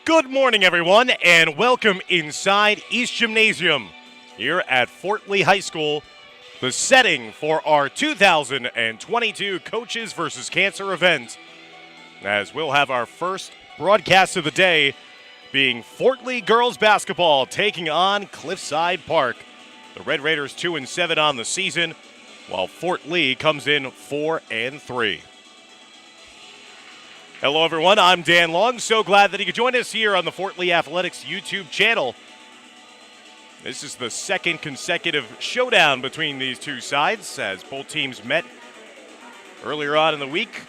Good morning, everyone, and welcome inside East Gymnasium here at Fort Lee High School, the setting for our 2022 Coaches vs. Cancer event, as we'll have our first broadcast of the day being Fort Lee girls basketball taking on Cliffside Park. The Red Raiders 2-7 on the season, while Fort Lee comes in 4-3. Hello, everyone. I'm Dan Long. So glad that you could join us here on the Fort Lee Athletics YouTube channel. This is the second consecutive showdown between these two sides as both teams met earlier on in the week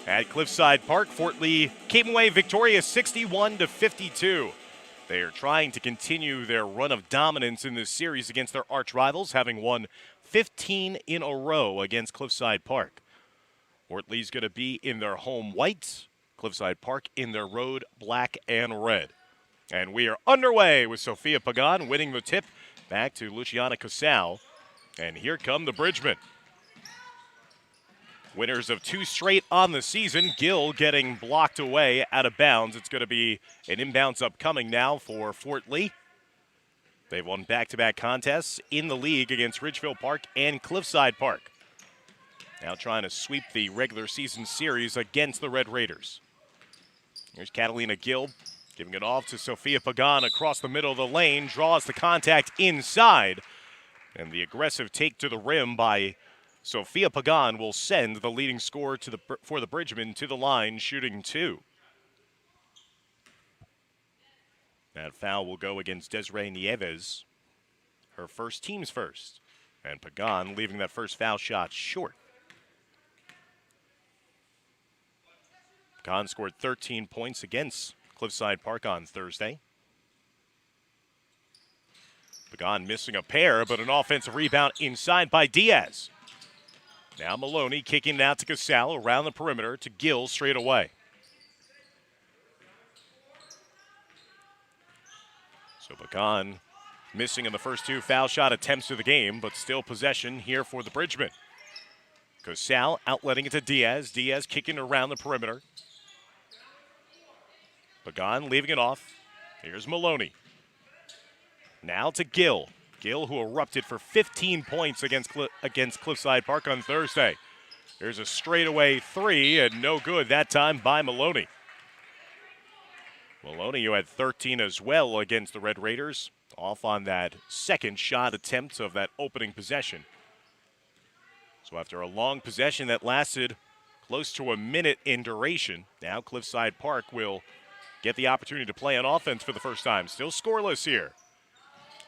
at Cliffside Park. Fort Lee came away victorious 61-52. They are trying to continue their run of dominance in this series against their arch rivals, having won 15 in a row against Cliffside Park. Fort Lee's going to be in their home whites, Cliffside Park in their road black and red. And we are underway with Sophia Pagan winning the tip back to Luciana Casal. And here come the Bridgemen. Winners of two straight on the season. Gill getting blocked away out of bounds. It's going to be an inbounds upcoming now for Fort Lee. They've won back-to-back contests in the league against Ridgeville Park and Cliffside Park. Now trying to sweep the regular season series against the Red Raiders. Here's Catalina Gill giving it off to Sophia Pagan across the middle of the lane. Draws the contact inside. And the aggressive take to the rim by Sophia Pagan will send the leading scorer for the Bridgemen to the line, shooting two. That foul will go against Desiree Nieves. Her first, team's first. And Pagan leaving that first foul shot short. Pagan scored 13 points against Cliffside Park on Thursday. Pagan missing a pair, but an offensive rebound inside by Diaz. Now Maloney kicking it out to Casal around the perimeter to Gill straight away. So Pagan missing in the first two foul shot attempts of the game, but still possession here for the Bridgemen. Casal outletting it to Diaz. Diaz kicking around the perimeter. Pagan leaving it off. Here's Maloney. Now to Gill. Gill, who erupted for 15 points against Cliffside Park on Thursday. There's a straightaway three, and no good that time by Maloney. Maloney, who had 13 as well against the Red Raiders, off on that second shot attempt of that opening possession. So after a long possession that lasted close to a minute in duration, now Cliffside Park will get the opportunity to play on offense for the first time. Still scoreless here.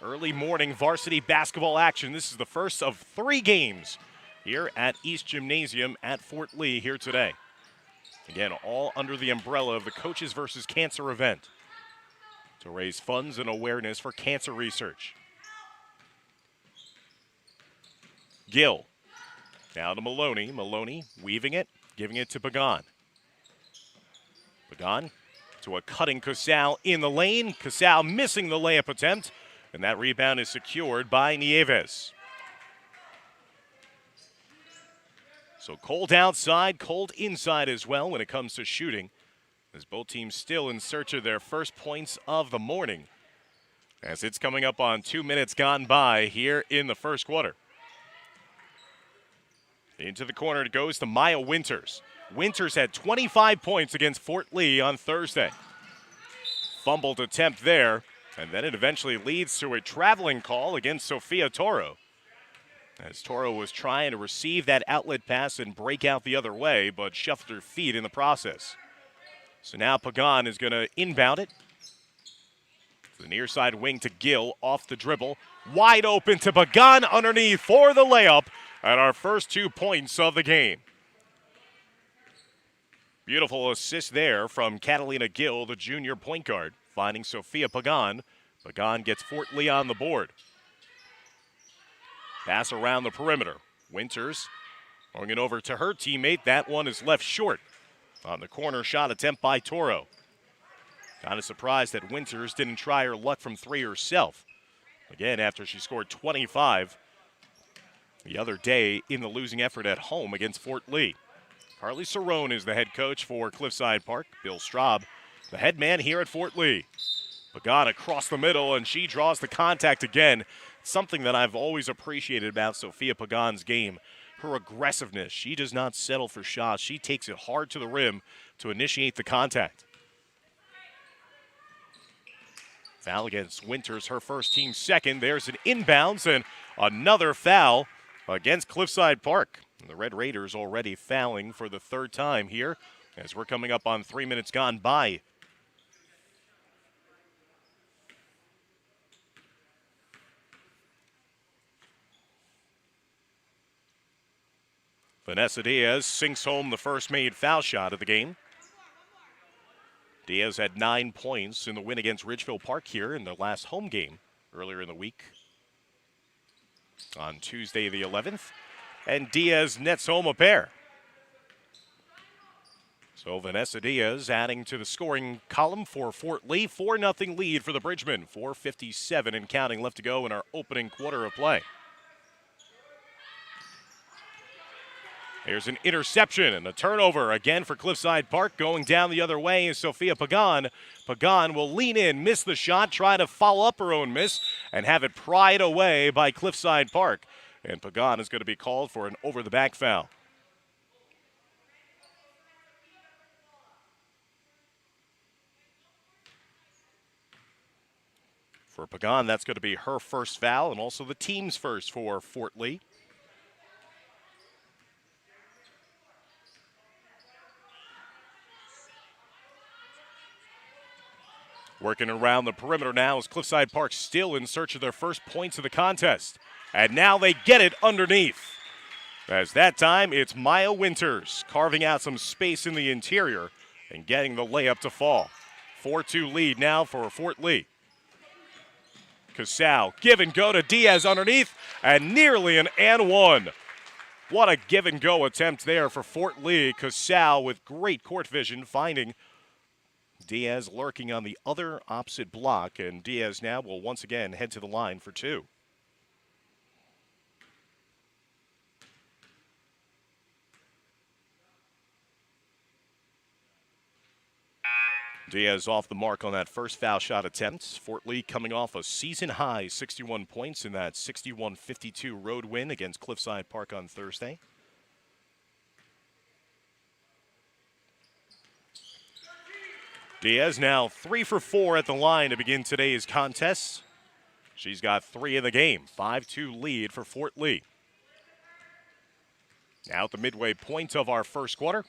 Early morning varsity basketball action. This is the first of three games here at East Gymnasium at Fort Lee here today. Again, all under the umbrella of the Coaches vs. Cancer event to raise funds and awareness for cancer research. Gill. Now to Maloney. Maloney weaving it, giving it to Pagan. Pagan to a cutting Casal in the lane. Casal missing the layup attempt, and that rebound is secured by Nieves. So cold outside, cold inside as well when it comes to shooting, as both teams still in search of their first points of the morning, as it's coming up on 2 minutes gone by here in the first quarter. Into the corner it goes to Maya Winters. Winters had 25 points against Fort Lee on Thursday. Fumbled attempt there, and then it eventually leads to a traveling call against Sofia Toro, as Toro was trying to receive that outlet pass and break out the other way, but shuffled her feet in the process. So now Pagan is going to inbound it. The near side wing to Gill, off the dribble. Wide open to Pagan underneath for the layup, and our first 2 points of the game. Beautiful assist there from Catalina Gill, the junior point guard, finding Sophia Pagan. Pagan gets Fort Lee on the board. Pass around the perimeter. Winters throwing it over to her teammate. That one is left short on the corner shot attempt by Toro. Kind of surprised that Winters didn't try her luck from three herself. Again, after she scored 25 the other day in the losing effort at home against Fort Lee. Carly Cerrone is the head coach for Cliffside Park. Bill Straub the head man here at Fort Lee. Pagan across the middle, and she draws the contact again. Something that I've always appreciated about Sophia Pagan's game, her aggressiveness. She does not settle for shots. She takes it hard to the rim to initiate the contact. Foul against Winters, her first, team second. There's an inbounds and another foul against Cliffside Park. And the Red Raiders already fouling for the third time here as we're coming up on 3 minutes gone by. Vanessa Diaz sinks home the first made foul shot of the game. Diaz had 9 points in the win against Ridgeville Park here in their last home game earlier in the week on Tuesday the 11th. And Diaz nets home a pair. So Vanessa Diaz adding to the scoring column for Fort Lee. 4-0 lead for the Bridgemen. 4:57 and counting left to go in our opening quarter of play. There's an interception and a turnover again for Cliffside Park. Going down the other way is Sophia Pagan. Pagan will lean in, miss the shot, try to follow up her own miss, and have it pried away by Cliffside Park. And Pagan is going to be called for an over-the-back foul. For Pagan, that's going to be her first foul and also the team's first for Fort Lee. Working around the perimeter now is Cliffside Park still in search of their first points of the contest. And now they get it underneath. As that time, it's Maya Winters carving out some space in the interior and getting the layup to fall. 4-2 lead now for Fort Lee. Casal, give and go to Diaz underneath, and nearly an and one. What a give and go attempt there for Fort Lee. Casal with great court vision finding Diaz lurking on the other opposite block, and Diaz now will once again head to the line for two. Diaz off the mark on that first foul shot attempt. Fort Lee coming off a season-high 61 points in that 61-52 road win against Cliffside Park on Thursday. Diaz now 3 for 4 at the line to begin today's contest. She's got 3 in the game. 5-2 lead for Fort Lee. Now at the midway point of our first quarter.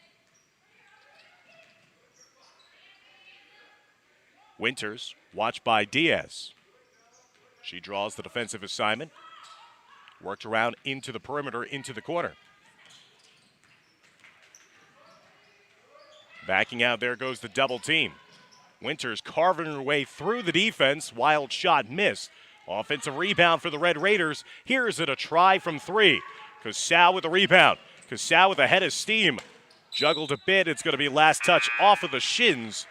Winters, watched by Diaz. She draws the defensive assignment. Worked around into the perimeter, into the corner. Backing out, there goes the double team. Winters carving her way through the defense. Wild shot missed. Offensive rebound for the Red Raiders. Here's it, a try from 3. Casal with the rebound. Casal with a head of steam. Juggled a bit. It's going to be last touch off of the shins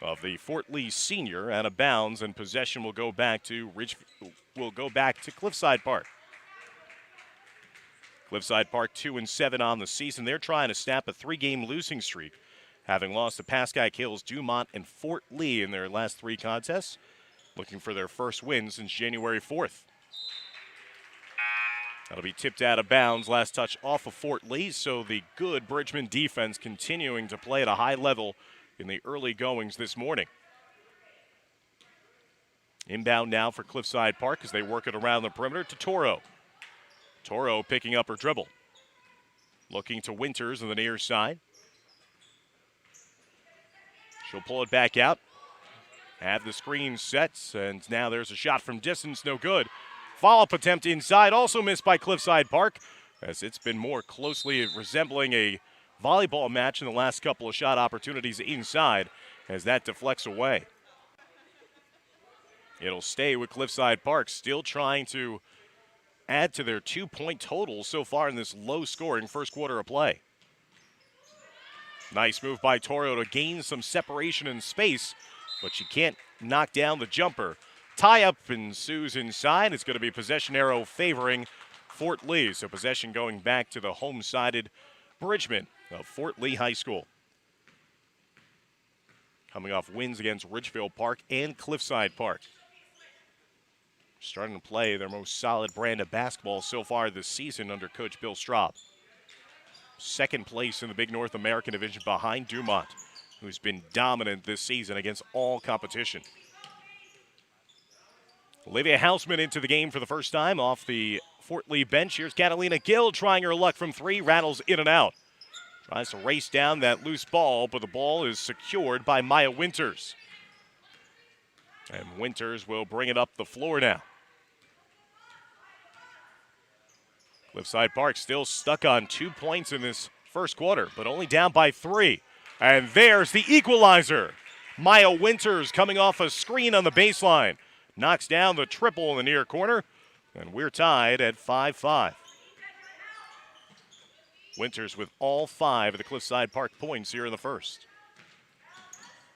of the Fort Lee senior, out of bounds, and possession will go back to Cliffside Park. Cliffside Park 2-7 on the season. They're trying to snap a 3-game losing streak, having lost to Pascack Hills, Dumont, and Fort Lee in their last 3 contests, looking for their first win since January 4th. That'll be tipped out of bounds. Last touch off of Fort Lee, so the good Bridgman defense continuing to play at a high level in the early goings this morning. Inbound now for Cliffside Park as they work it around the perimeter to Toro. Toro picking up her dribble. Looking to Winters on the near side. She'll pull it back out. Have the screen set, and now there's a shot from distance, no good. Follow-up attempt inside, also missed by Cliffside Park, as it's been more closely resembling a volleyball match in the last couple of shot opportunities inside as that deflects away. It'll stay with Cliffside Park, still trying to add to their 2-point total so far in this low-scoring first quarter of play. Nice move by Toro to gain some separation and space, but she can't knock down the jumper. Tie-up ensues inside. It's going to be possession arrow favoring Fort Lee, so possession going back to the home-sided Bridgman of Fort Lee High School. coming off wins against Ridgefield Park and Cliffside Park. Starting to play their most solid brand of basketball so far this season under Coach Bill Straub. Second place in the Big North American Division behind Dumont, who's been dominant this season against all competition. Olivia Hausman into the game for the first time off the Fort Lee bench. Here's Catalina Gill trying her luck from three, rattles in and out. Tries to race down that loose ball, but the ball is secured by Maya Winters. And Winters will bring it up the floor now. Cliffside Park still stuck on 2 points in this first quarter, but only down by 3. And there's the equalizer. Maya Winters coming off a screen on the baseline. Knocks down the triple in the near corner, and we're tied at 5-5. Winters with all 5 of the Cliffside Park points here in the first.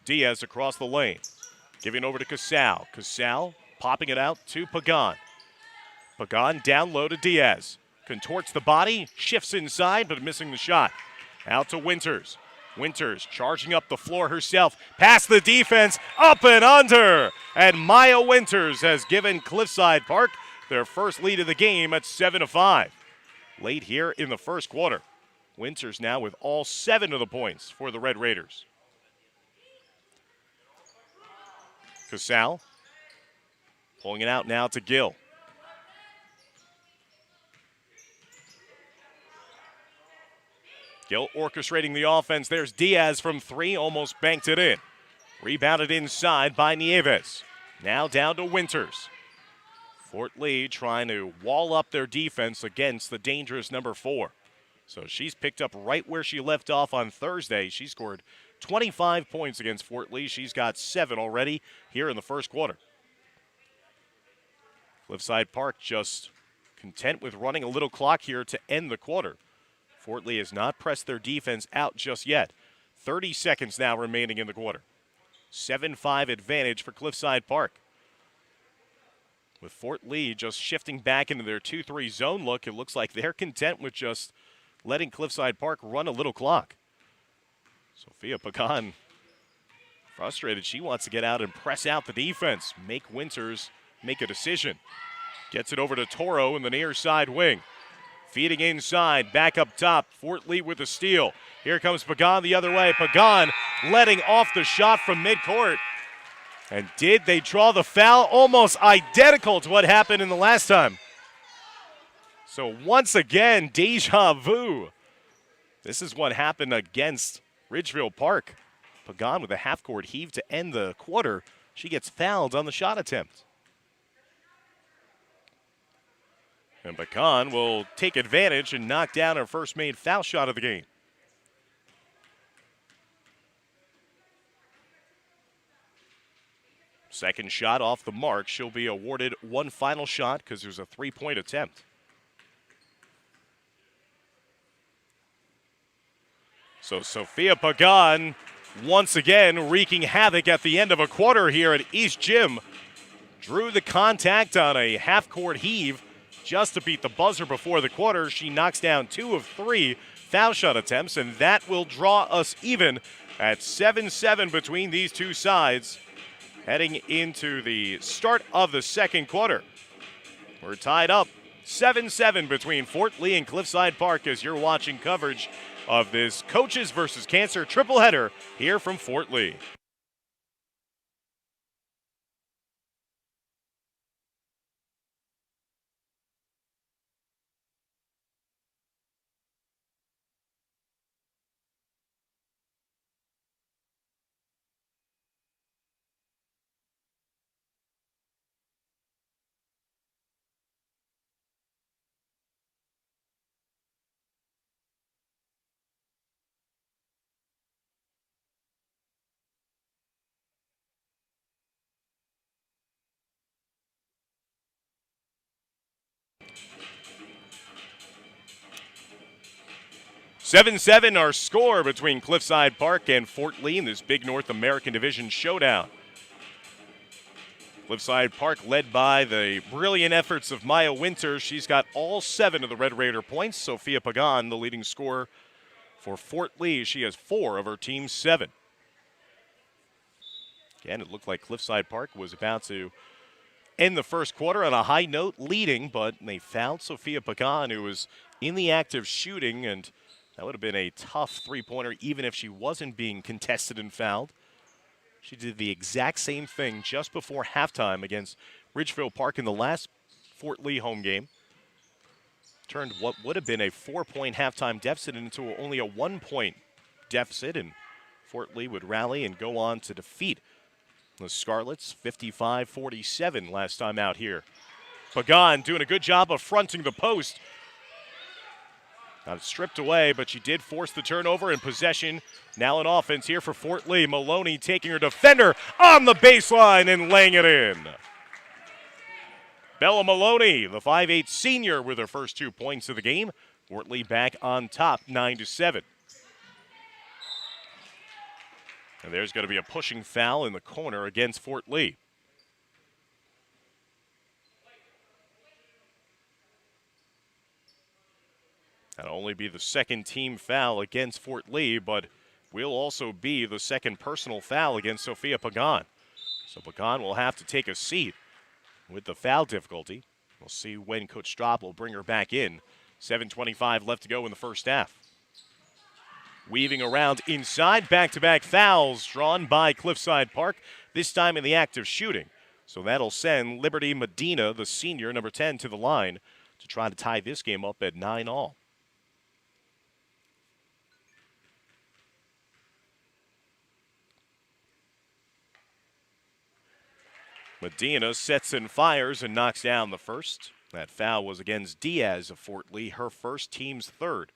Diaz across the lane, giving over to Casal. Casal popping it out to Pagan. Pagan down low to Diaz. Contorts the body, shifts inside, but missing the shot. Out to Winters. Winters charging up the floor herself. Past the defense, up and under. And Maya Winters has given Cliffside Park their first lead of the game at 7-5. Late here in the first quarter. Winters now with all 7 of the points for the Red Raiders. Casal pulling it out now to Gill. Gill orchestrating the offense. There's Diaz from 3, almost banked it in. Rebounded inside by Nieves. Now down to Winters. Fort Lee trying to wall up their defense against the dangerous number 4. So she's picked up right where she left off on Thursday. She scored 25 points against Fort Lee. She's got 7 already here in the first quarter. Cliffside Park just content with running a little clock here to end the quarter. Fort Lee has not pressed their defense out just yet. 30 seconds now remaining in the quarter. 7-5 advantage for Cliffside Park. With Fort Lee just shifting back into their 2-3 zone look, it looks like they're content with just letting Cliffside Park run a little clock. Sophia Pagan frustrated. She wants to get out and press out the defense. Make Winters make a decision. Gets it over to Toro in the near side wing. Feeding inside, back up top. Fort Lee with the steal. Here comes Pagan the other way. Pagan letting off the shot from midcourt. And did they draw the foul? Almost identical to what happened in the last time. So once again, deja vu. This is what happened against Ridgefield Park. Pagan with a half-court heave to end the quarter. She gets fouled on the shot attempt. And Pagan will take advantage and knock down her first made foul shot of the game. Second shot off the mark. She'll be awarded one final shot because there's a 3-point attempt. So Sophia Pagan once again wreaking havoc at the end of a quarter here at East Gym. Drew the contact on a half-court heave just to beat the buzzer before the quarter. She knocks down 2 of 3 foul shot attempts, and that will draw us even at 7-7 between these two sides heading into the start of the second quarter. We're tied up 7-7 between Fort Lee and Cliffside Park as you're watching coverage of this Coaches versus Cancer triple header here from Fort Lee. Seven our score between Cliffside Park and Fort Lee in this Big North American Division showdown. Cliffside Park led by the brilliant efforts of Maya Winters. She's got all 7 of the Red Raider points. Sophia Pagan, the leading scorer for Fort Lee. She has 4 of her team's 7. Again, it looked like Cliffside Park was about to end the first quarter on a high note, leading, but they fouled Sophia Pagan, who was in the act of shooting, and that would have been a tough three-pointer even if she wasn't being contested and fouled. She did the exact same thing just before halftime against Ridgefield Park in the last Fort Lee home game. Turned what would have been a 4-point halftime deficit into only a 1-point deficit, and Fort Lee would rally and go on to defeat the Scarlets 55-47 last time out here. Pagan doing a good job of fronting the post. Got it stripped away, but she did force the turnover and possession. Now an offense here for Fort Lee. Maloney taking her defender on the baseline and laying it in. Bella Maloney, the 5'8 senior, with her first 2 points of the game. Fort Lee back on top, 9-7. And there's going to be a pushing foul in the corner against Fort Lee. That'll only be the second team foul against Fort Lee, but will also be the second personal foul against Sophia Pagan. So Pagan will have to take a seat with the foul difficulty. We'll see when Coach Straub will bring her back in. 7:25 left to go in the first half. Weaving around inside, back-to-back fouls drawn by Cliffside Park, this time in the act of shooting. So that'll send Liberty Medina, the senior, number 10, to the line to try to tie this game up at 9-all. Medina sets and fires and knocks down the first. That foul was against Diaz of Fort Lee, her first, team's third.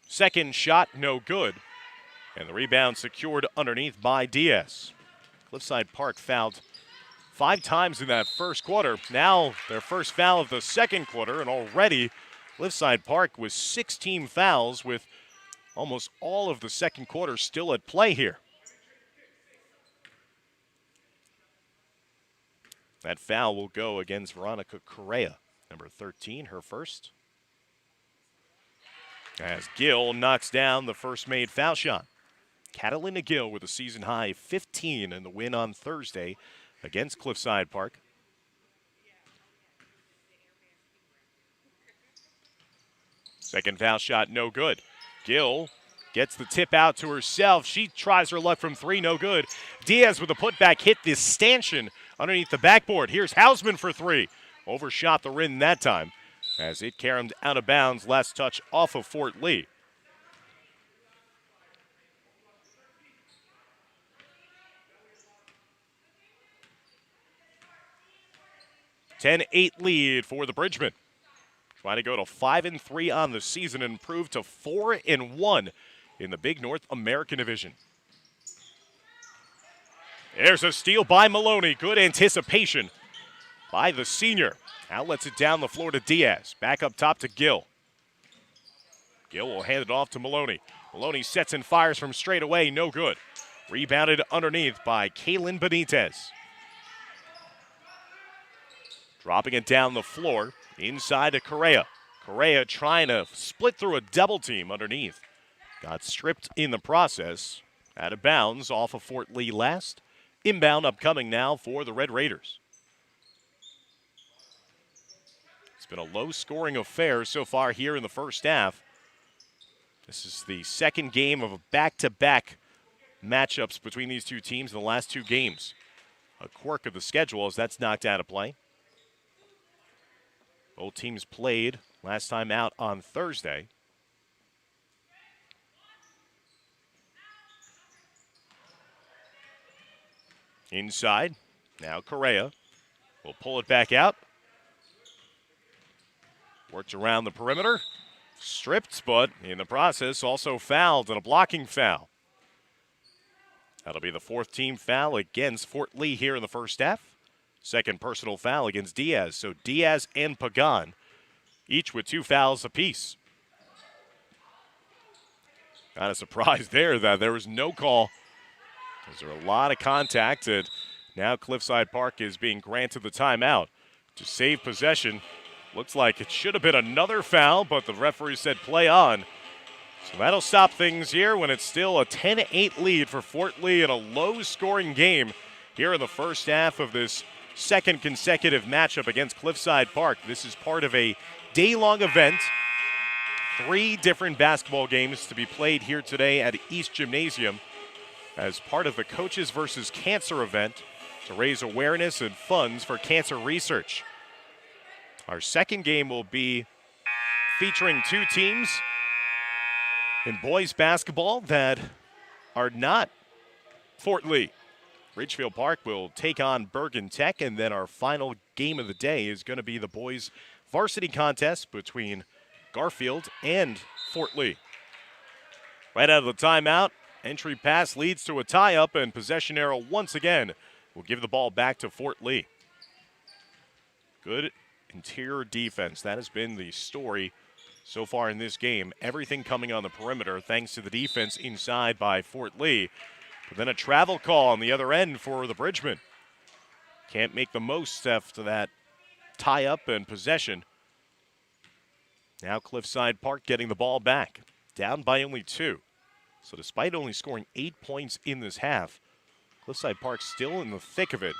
Second shot, no good. And the rebound secured underneath by Diaz. Cliffside Park fouled 5 times in that first quarter. Now their first foul of the second quarter, and already Cliffside Park with 6 team fouls with almost all of the second quarter still at play here. That foul will go against Veronica Correa, number 13, her first. As Gill knocks down the first made foul shot. Catalina Gill with a season-high 15 in the win on Thursday against Cliffside Park. Second foul shot, no good. Gill gets the tip out to herself. She tries her luck from 3, no good. Diaz with a putback hit this stanchion underneath the backboard. Here's Hausman for 3. Overshot the rim that time as it caromed out of bounds. Last touch off of Fort Lee. (10-8) lead for the Bridgemen. Trying to go to 5-3 on the season and improve to 4-1 in the Big North American Division. There's a steal by Maloney. Good anticipation by the senior. Outlets it down the floor to Diaz. Back up top to Gill. Gill will hand it off to Maloney. Maloney sets and fires from straight away. No good. Rebounded underneath by Kaylin Benitez. Dropping it down the floor. Inside to Correa. Correa trying to split through a double team underneath. Got stripped in the process. Out of bounds off of Fort Lee last. Inbound upcoming now for the Red Raiders. It's been a low-scoring affair so far here in the first half. This is the second game of back-to-back matchups between these two teams in the last 2 games. A quirk of the schedule as that's knocked out of play. Both teams played last time out on Thursday. Inside. Now Correa will pull it back out. Worked around the perimeter. Stripped, but in the process also fouled and a blocking foul. That'll be the 4th team foul against Fort Lee here in the first half. Second personal foul against Diaz. So Diaz and Pagan, each with 2 fouls apiece. Kind of surprised there that there was no call. There a lot of contact, and now Cliffside Park is being granted the timeout to save possession. Looks like it should have been another foul, but the referee said play on. So that'll stop things here when it's still a 10-8 lead for Fort Lee in a low-scoring game here in the first half of this second consecutive matchup against Cliffside Park. This is part of a day-long event. 3 different basketball games to be played here today at East Gymnasium as part of the Coaches versus Cancer event to raise awareness and funds for cancer research. Our second game will be featuring 2 teams in boys basketball that are not Fort Lee. Ridgefield Park will take on Bergen Tech, and then our final game of the day is going to be the boys varsity contest between Garfield and Fort Lee. Right out of the timeout, entry pass leads to a tie-up, and possession arrow once again will give the ball back to Fort Lee. Good interior defense. That has been the story so far in this game. Everything coming on the perimeter thanks to the defense inside by Fort Lee. But then a travel call on the other end for the Bridgemen. Can't make the most after that tie-up and possession. Now Cliffside Park getting the ball back, down by only 2. So despite only scoring 8 points in this half, Cliffside Park still in the thick of it.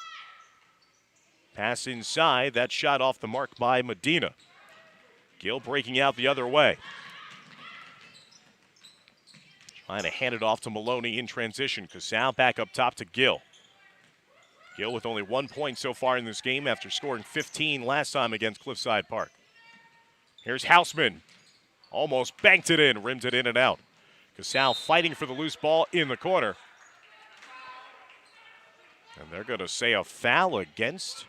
Pass inside, that shot off the mark by Medina. Gill breaking out the other way. Trying to hand it off to Maloney in transition. Casal back up top to Gill. Gill with only 1 point so far in this game after scoring 15 last time against Cliffside Park. Here's Houseman. Almost banked it in, rimmed it in and out. Casal fighting for the loose ball in the corner. And they're going to say a foul against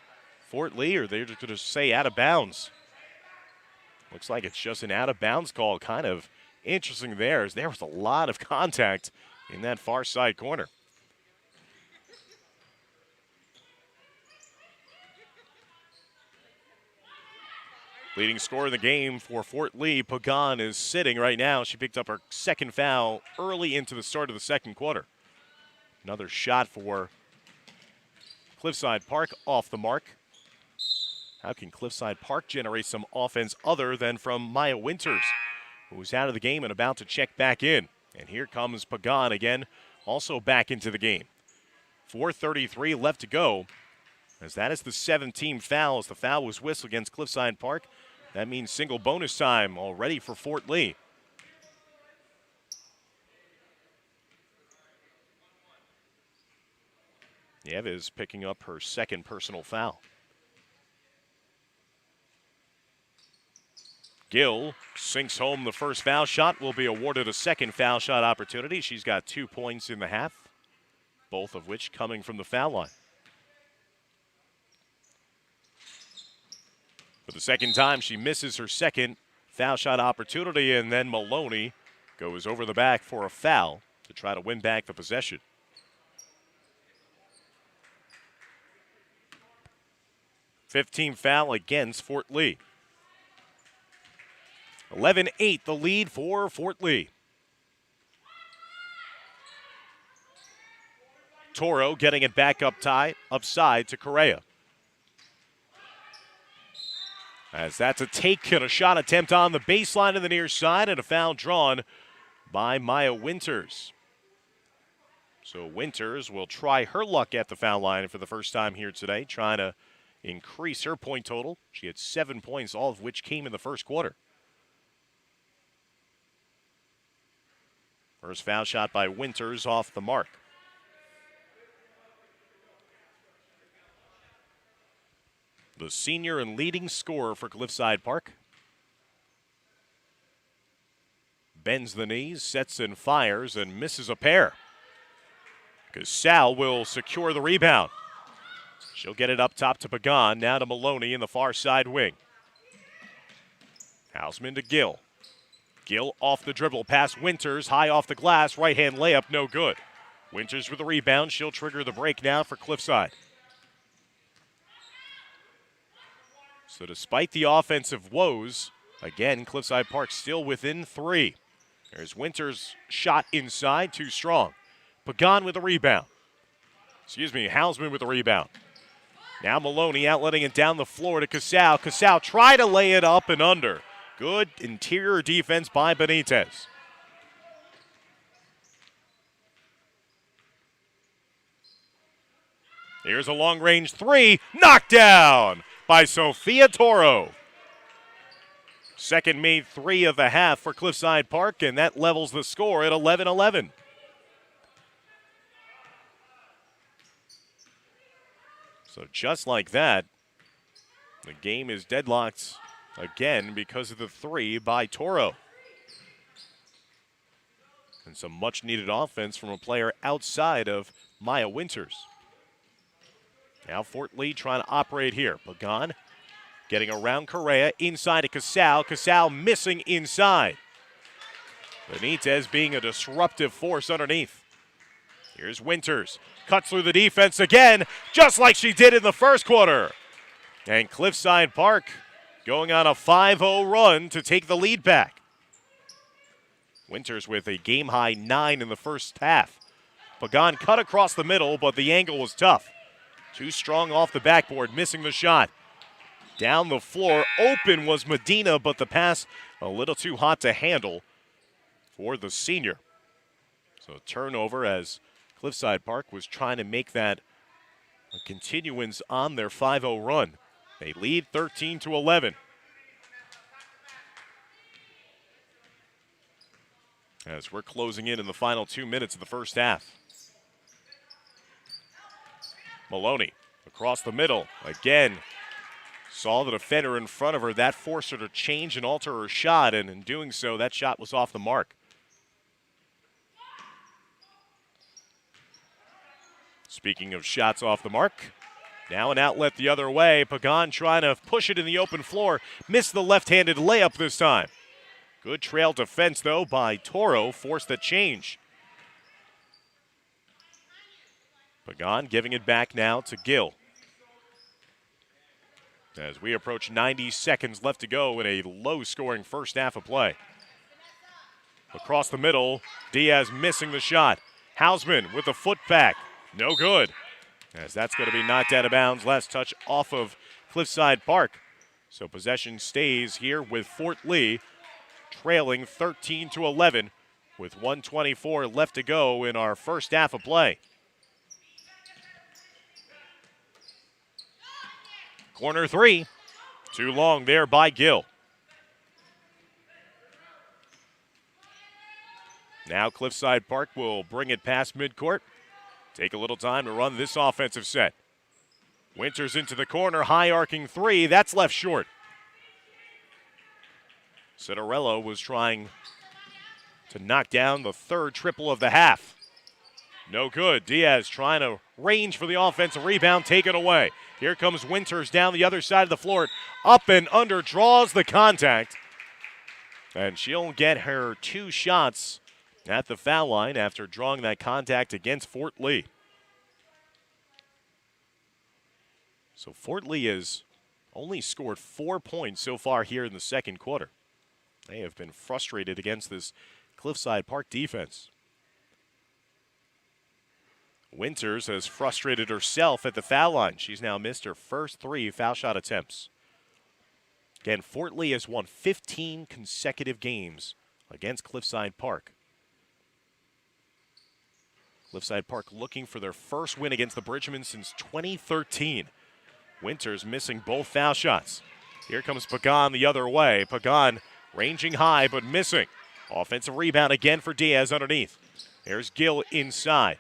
Fort Lee, or they're just going to say out of bounds. Looks like it's just an out of bounds call. Kind of interesting there, as there was a lot of contact in that far side corner. Leading scorer in the game for Fort Lee, Pagan, is sitting right now. She picked up her second foul early into the start of the second quarter. Another shot for Cliffside Park off the mark. How can Cliffside Park generate some offense other than from Maya Winters, who's out of the game and about to check back in? And here comes Pagan again, also back into the game. 4:33 left to go, as that is the 7th foul, as the foul was whistled against Cliffside Park. That means single bonus time already for Fort Lee. Nieves picking up her second personal foul. Gill sinks home the first foul shot, will be awarded a second foul shot opportunity. She's got 2 points in the half, both of which coming from the foul line. For the second time, she misses her second foul shot opportunity, and then Maloney goes over the back for a foul to try to win back the possession. Fifth foul against Fort Lee. 11-8 the lead for Fort Lee. Toro getting it back upside to Correa. As that's a take and a shot attempt on the baseline to the near side, and a foul drawn by Maya Winters. So Winters will try her luck at the foul line for the first time here today, trying to increase her point total. She had 7 points, all of which came in the first quarter. First foul shot by Winters off the mark. The senior and leading scorer for Cliffside Park. Bends the knees, sets and fires, and misses a pair. Casal will secure the rebound. She'll get it up top to Pagan, now to Maloney in the far side wing. Houseman to Gill. Gill off the dribble, past Winters, high off the glass, right-hand layup, no good. Winters with the rebound, she'll trigger the break now for Cliffside. So despite the offensive woes, again, Cliffside Park still within 3. There's Winters' shot inside, too strong. Pagan with the rebound. Houseman with the rebound. Now Maloney outletting it down the floor to Casal. Casal try to lay it up and under. Good interior defense by Benitez. Here's a long-range three, knocked down by Sophia Toro. Second made three of the half for Cliffside Park, and that levels the score at 11-11. So just like that, the game is deadlocked again because of the three by Toro. And some much-needed offense from a player outside of Maya Winters. Now Fort Lee trying to operate here. Pagan getting around Correa, inside to Casal. Casal missing inside. Benitez being a disruptive force underneath. Here's Winters. Cuts through the defense again, just like she did in the first quarter. And Cliffside Park going on a 5-0 run to take the lead back. Winters with a game-high 9 in the first half. Pagan cut across the middle, but the angle was tough. Too strong off the backboard, missing the shot. Down the floor, open was Medina, but the pass a little too hot to handle for the senior. So turnover as Cliffside Park was trying to make that a continuance on their 5-0 run. They lead 13-11. As we're closing in the final 2 minutes of the first half. Maloney across the middle. Again, saw the defender in front of her. That forced her to change and alter her shot, and in doing so, that shot was off the mark. Speaking of shots off the mark, now an outlet the other way. Pagan trying to push it in the open floor. Missed the left-handed layup this time. Good trail defense, though, by Toro. Forced the change. Pagan giving it back now to Gill. As we approach 90 seconds left to go in a low-scoring first half of play. Across the middle, Diaz missing the shot. Hausman with the foot back. No good. As that's going to be knocked out of bounds. Last touch off of Cliffside Park. So possession stays here with Fort Lee, trailing 13-11 with 1:24 left to go in our first half of play. Corner three. Too long there by Gill. Now Cliffside Park will bring it past midcourt. Take a little time to run this offensive set. Winters into the corner, high arcing three. That's left short. Citarello was trying to knock down the third triple of the half. No good. Diaz trying to range for the offensive rebound, taken away. Here comes Winters down the other side of the floor. Up and under, draws the contact. And she'll get her 2 shots at the foul line after drawing that contact against Fort Lee. So Fort Lee has only scored 4 points so far here in the second quarter. They have been frustrated against this Cliffside Park defense. Winters has frustrated herself at the foul line. She's now missed her first 3 foul shot attempts. Again, Fort Lee has won 15 consecutive games against Cliffside Park. Cliffside Park looking for their first win against the Bridgman since 2013. Winters missing both foul shots. Here comes Pagan the other way. Pagan ranging high but missing. Offensive rebound again for Diaz underneath. There's Gill inside.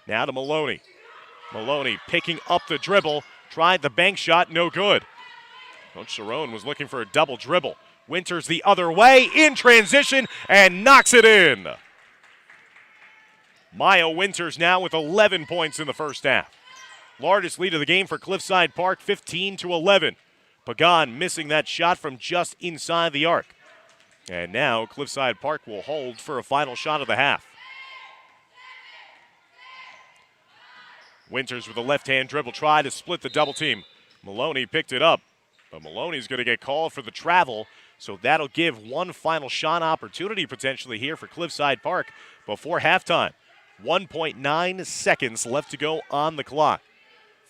Now to Maloney. Maloney picking up the dribble. Tried the bank shot, no good. Coach Cerrone was looking for a double dribble. Winters the other way in transition and knocks it in. Maya Winters now with 11 points in the first half. Largest lead of the game for Cliffside Park, 15-11. Pagan missing that shot from just inside the arc. And now Cliffside Park will hold for a final shot of the half. Winters with a left-hand dribble, try to split the double team. Maloney picked it up, but Maloney's going to get called for the travel, so that'll give one final shot opportunity potentially here for Cliffside Park before halftime. 1.9 seconds left to go on the clock.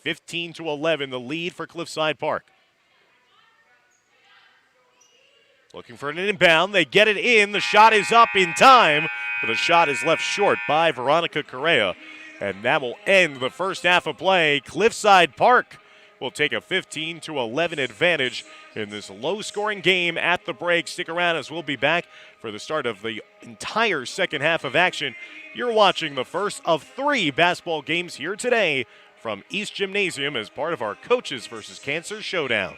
15-11, the lead for Cliffside Park. Looking for an inbound. They get it in. The shot is up in time, but the shot is left short by Veronica Correa. And that will end the first half of play. Cliffside Park will take a 15-11 advantage in this low-scoring game at the break. Stick around as we'll be back for the start of the entire second half of action. You're watching the first of 3 basketball games here today from East Gymnasium as part of our Coaches versus Cancer Showdown.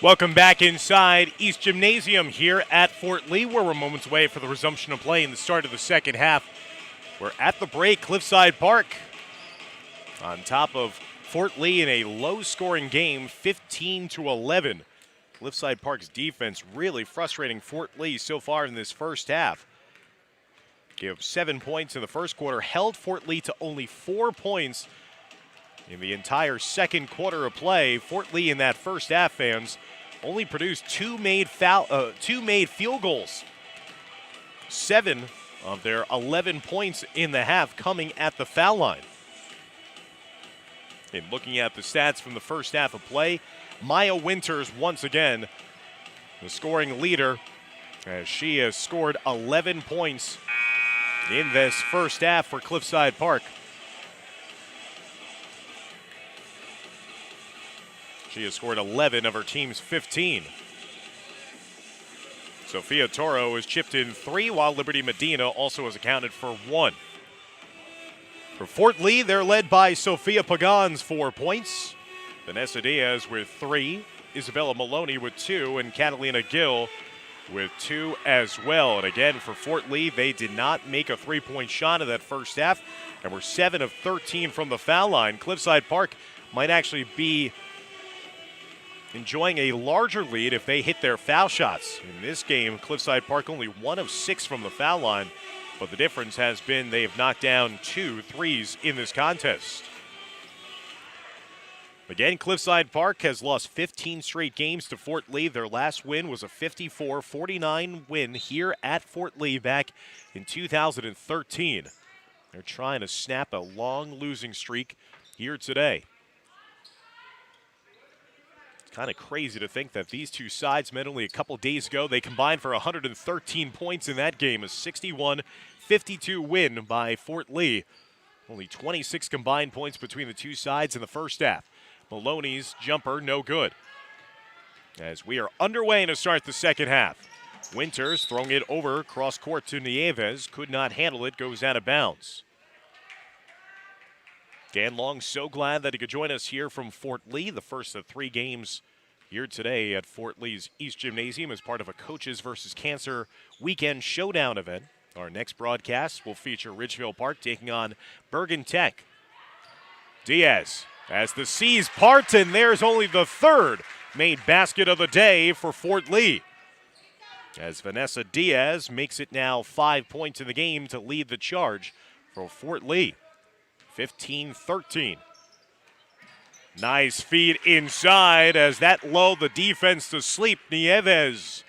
Welcome back inside East Gymnasium here at Fort Lee, where we're moments away for the resumption of play in the start of the second half. We're at the break, Cliffside Park on top of Fort Lee in a low-scoring game, 15-11. Cliffside Park's defense really frustrating Fort Lee so far in this first half. Give 7 points in the first quarter, held Fort Lee to only 4 points in the entire second quarter of play. Fort Lee in that first half, fans, only produced two made field goals. 7 of their 11 points in the half coming at the foul line. And looking at the stats from the first half of play, Maya Winters once again the scoring leader as she has scored 11 points in this first half for Cliffside Park. She has scored 11 of her team's 15. Sophia Toro has chipped in 3, while Liberty Medina also has accounted for 1. For Fort Lee, they're led by Sophia Pagan's 4 points. Vanessa Diaz with 3, Isabella Maloney with 2, and Catalina Gill with 2 as well. And again, for Fort Lee, they did not make a three-point shot in that first half and were 7 of 13 from the foul line. Cliffside Park might actually be enjoying a larger lead if they hit their foul shots. In this game, Cliffside Park only 1 of 6 from the foul line, but the difference has been they have knocked down 2 threes in this contest. Again, Cliffside Park has lost 15 straight games to Fort Lee. Their last win was a 54-49 win here at Fort Lee back in 2013. They're trying to snap a long losing streak here today. Kind of crazy to think that these two sides met only a couple days ago. They combined for 113 points in that game, a 61-52 win by Fort Lee. Only 26 combined points between the two sides in the first half. Maloney's jumper, no good. As we are underway to start the second half. Winters throwing it over cross court to Nieves. Could not handle it, goes out of bounds. Dan Long, so glad that he could join us here from Fort Lee, the first of 3 games here today at Fort Lee's East Gymnasium as part of a Coaches versus Cancer Weekend Showdown event. Our next broadcast will feature Ridgeville Park taking on Bergen Tech. Diaz as the seas part, and there's only the 3rd made basket of the day for Fort Lee. As Vanessa Diaz makes it now 5 points in the game to lead the charge for Fort Lee. 15-13. Nice feed inside as that lulled the defense to sleep. Nieves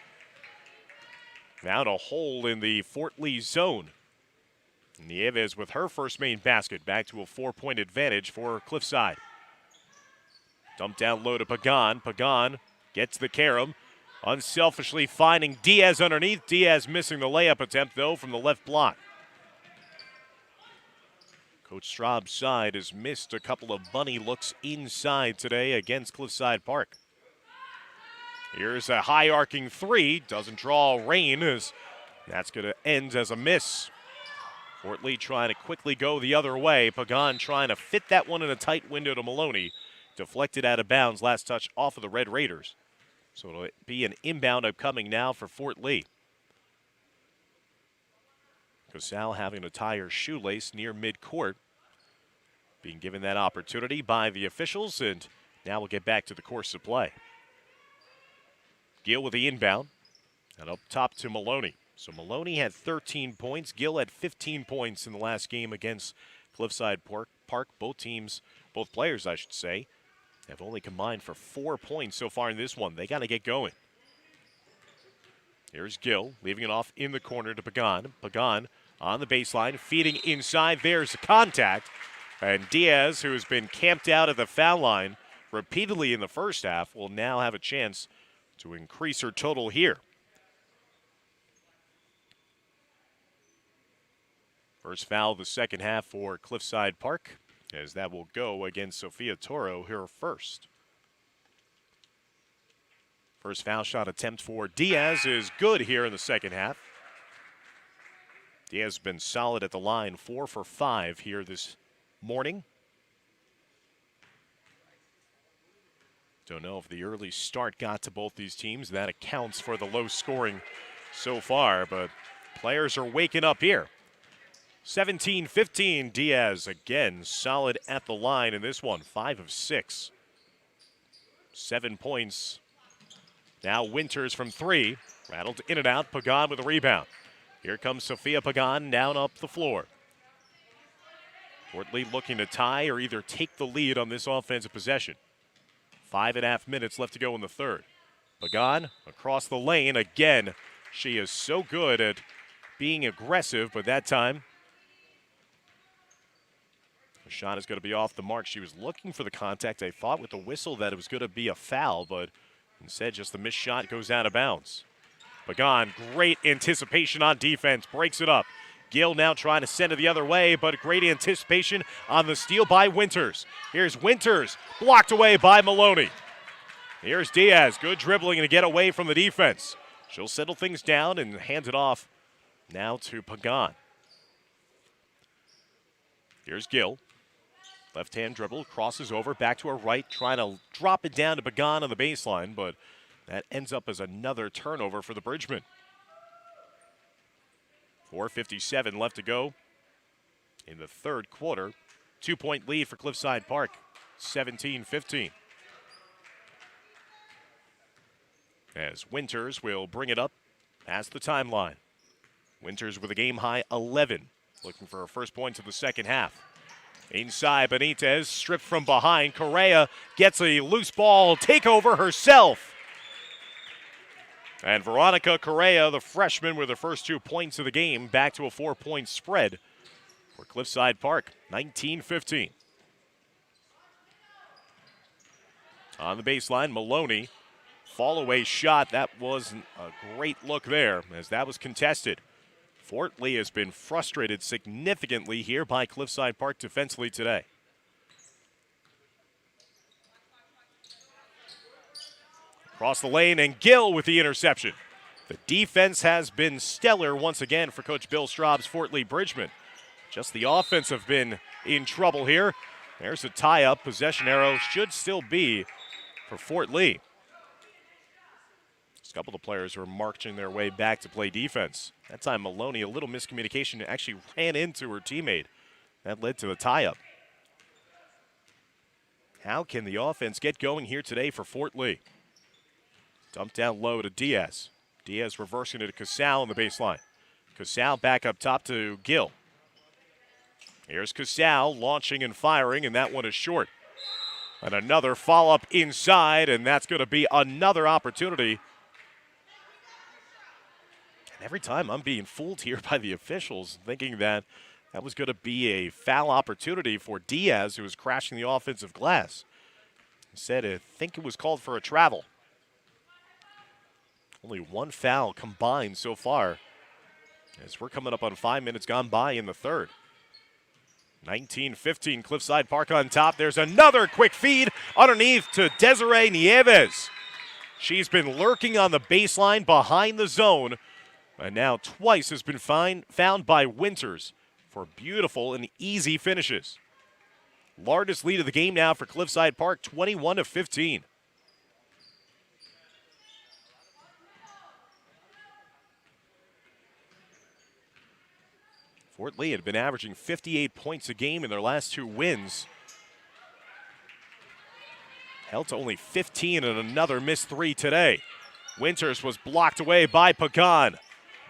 found a hole in the Fort Lee zone. Nieves with her first main basket, back to a 4-point advantage for Cliffside. Dump down low to Pagan. Pagan gets the carom, unselfishly finding Diaz underneath. Diaz missing the layup attempt, though, from the left block. Coach Straub's side has missed a couple of bunny looks inside today against Cliffside Park. Here's a high arcing 3. Doesn't draw rain, as that's going to end as a miss. Fort Lee trying to quickly go the other way. Pagan trying to fit that one in a tight window to Maloney. Deflected out of bounds. Last touch off of the Red Raiders. So it'll be an inbound upcoming now for Fort Lee. Casal having to tie her shoelace near midcourt. Being given that opportunity by the officials, and now we'll get back to the course of play. Gill with the inbound, and up top to Maloney. So Maloney had 13 points. Gill had 15 points in the last game against Cliffside Park. Both players, I should say, have only combined for 4 points so far in this one. They got to get going. Here's Gill, leaving it off in the corner to Pagan. Pagan on the baseline, feeding inside. There's a contact. And Diaz, who has been camped out at the foul line repeatedly in the first half, will now have a chance to increase her total here. First foul of the second half for Cliffside Park, as that will go against Sophia Toro, her first. First foul shot attempt for Diaz is good here in the second half. Diaz has been solid at the line, 4 for 5 here this morning. Don't know if the early start got to both these teams. That accounts for the low scoring so far, but players are waking up here. 17-15, Diaz again solid at the line in this one, 5 of 6. 7 points. Now Winters from 3, rattled in and out, Pagan with a rebound. Here comes Sophia Pagan down up the floor. Fort Lee looking to tie or either take the lead on this offensive possession. 5.5 minutes left to go in the third. Pagan across the lane again. She is so good at being aggressive, but that time the shot is going to be off the mark. She was looking for the contact. I thought with the whistle that it was going to be a foul, but instead just the missed shot goes out of bounds. Pagan, great anticipation on defense, breaks it up. Gill now trying to send it the other way, but great anticipation on the steal by Winters. Here's Winters, blocked away by Maloney. Here's Diaz, good dribbling to get away from the defense. She'll settle things down and hand it off now to Pagan. Here's Gill. Left-hand dribble, crosses over, back to her right, trying to drop it down to Pagan on the baseline, but that ends up as another turnover for the Bridgemen. 4:57 left to go in the third quarter. 2-point lead for Cliffside Park, 17-15. As Winters will bring it up past the timeline. Winters with a game-high 11, looking for her first points of the second half. Inside, Benitez stripped from behind. Correa gets a loose ball takeover herself. And Veronica Correa, the freshman, with her first 2 points of the game, back to a 4-point spread for Cliffside Park, 19-15. On the baseline, Maloney, fall-away shot. That wasn't a great look there, as that was contested. Fort Lee has been frustrated significantly here by Cliffside Park defensively today. Across the lane, and Gill with the interception. The defense has been stellar once again for Coach Bill Straub's Fort Lee Bridgemen. Just the offense have been in trouble here. There's a tie-up. Possession arrow should still be for Fort Lee. A couple of players are marching their way back to play defense. That time Maloney, a little miscommunication, actually ran into her teammate. That led to the tie-up. How can the offense get going here today for Fort Lee? Dumped down low to Diaz. Diaz reversing it to Casal on the baseline. Casal back up top to Gill. Here's Casal launching and firing, and that one is short. And another follow-up inside, and that's going to be another opportunity. And every time I'm being fooled here by the officials, thinking that that was going to be a foul opportunity for Diaz, who was crashing the offensive glass. Instead, I think it was called for a travel. Only one foul combined so far, as we're coming up on 5 minutes gone by in the third. 19-15, Cliffside Park on top. There's another quick feed underneath to Desiree Nieves. She's been lurking on the baseline behind the zone, and now twice has been found by Winters for beautiful and easy finishes. Largest lead of the game now for Cliffside Park, 21-15. Fort Lee had been averaging 58 points a game in their last 2 wins. Held to only 15 and another missed 3 today. Winters was blocked away by Pagan.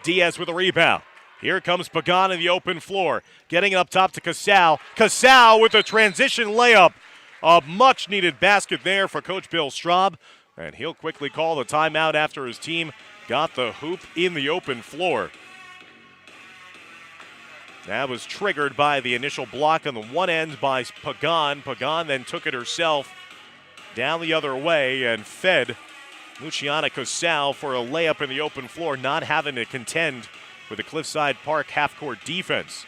Diaz with a rebound. Here comes Pagan in the open floor. Getting it up top to Casal. Casal with a transition layup. A much-needed basket there for Coach Bill Straub. And he'll quickly call the timeout after his team got the hoop in the open floor. That was triggered by the initial block on the one end by Pagan. Pagan then took it herself down the other way and fed Luciana Casal for a layup in the open floor, not having to contend with the Cliffside Park half-court defense.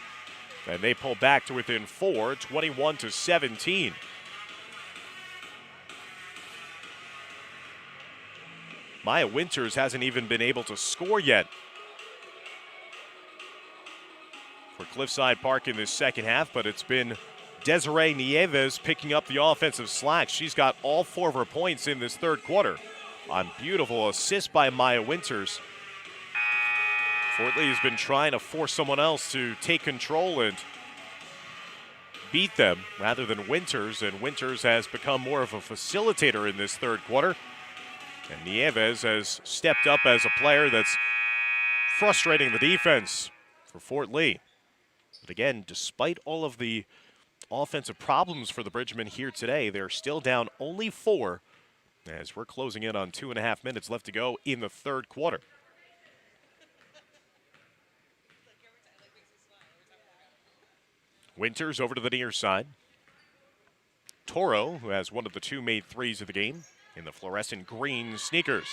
And they pull back to within 4, 21-17. Maya Winters hasn't even been able to score yet for Cliffside Park in this second half, but it's been Desiree Nieves picking up the offensive slack. She's got all 4 of her points in this third quarter on beautiful assist by Maya Winters. Fort Lee has been trying to force someone else to take control and beat them rather than Winters, and Winters has become more of a facilitator in this third quarter. And Nieves has stepped up as a player that's frustrating the defense for Fort Lee. But again, despite all of the offensive problems for the Bridgmen here today, they're still down only 4 as we're closing in on 2.5 minutes left to go in the third quarter. Winters over to the near side. Toro, who has one of the 2 made threes of the game in the fluorescent green sneakers.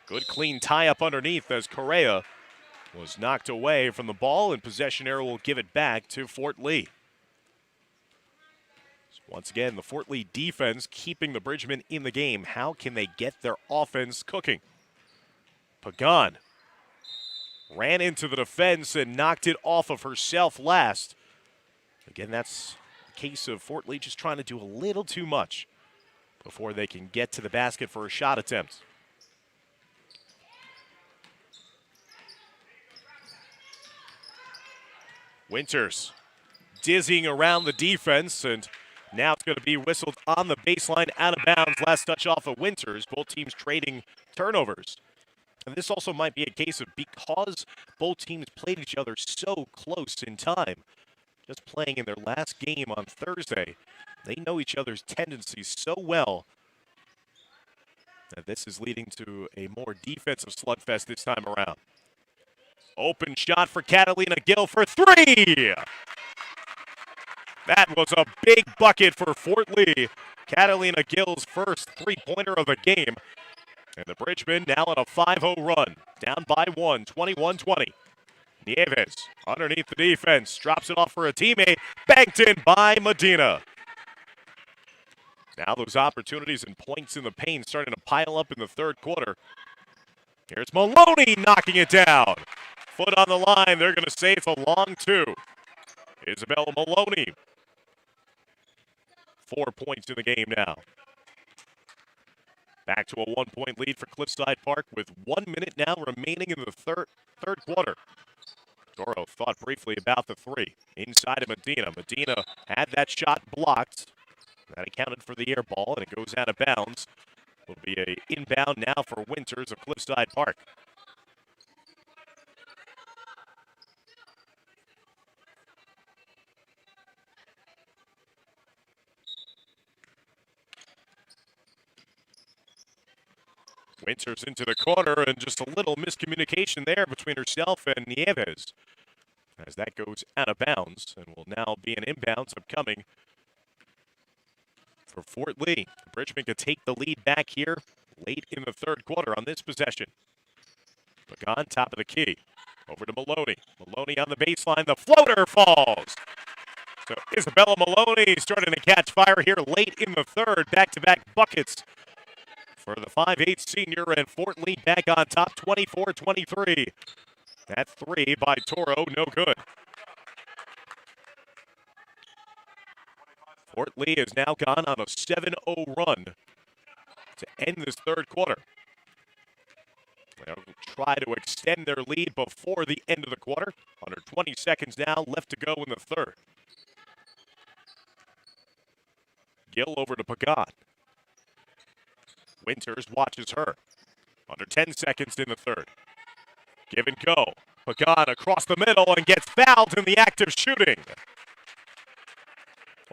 Good clean tie up underneath as Correa was knocked away from the ball, and possession arrow will give it back to Fort Lee. So once again, the Fort Lee defense keeping the Bridgmen in the game. How can they get their offense cooking? Pagan ran into the defense and knocked it off of herself last. Again, that's a case of Fort Lee just trying to do a little too much before they can get to the basket for a shot attempt. Winters dizzying around the defense, and now it's going to be whistled on the baseline out of bounds. Last touch off of Winters. Both teams trading turnovers. And this also might be a case of, because both teams played each other so close in time, just playing in their last game on Thursday, they know each other's tendencies so well that this is leading to a more defensive slugfest this time around. Open shot for Catalina Gill for 3! That was a big bucket for Fort Lee. Catalina Gill's first three-pointer of the game. And the Bridgmen now on a 5-0 run, down by 1, 21-20. Nieves underneath the defense, drops it off for a teammate, banked in by Medina. Now those opportunities and points in the paint starting to pile up in the third quarter. Here's Maloney knocking it down. Foot on the line, they're going to say it's a long 2. Isabella Maloney. 4 points in the game now. Back to a 1-point lead for Cliffside Park with 1 minute now remaining in the third quarter. Toro thought briefly about the 3. Inside of Medina. Medina had that shot blocked. That accounted for the air ball, and it goes out of bounds. Will be an inbound now for Winters of Cliffside Park. Winters into the corner, and just a little miscommunication there between herself and Nieves, as that goes out of bounds and will now be an inbounds upcoming for Fort Lee. Bridgman could take the lead back here late in the third quarter on this possession. Pagan, top of the key. Over to Maloney. Maloney on the baseline. The floater falls. So Isabella Maloney starting to catch fire here late in the third. Back-to-back buckets for the 5'8 senior, and Fort Lee back on top, 24-23. That 3 by Toro, no good. Fort Lee has now gone on a 7-0 run to end this third quarter. They'll try to extend their lead before the end of the quarter. Under 20 seconds now left to go in the third. Gill over to Pagan. Winters watches her. Under 10 seconds in the third. Give and go. Pagan across the middle and gets fouled in the act of shooting.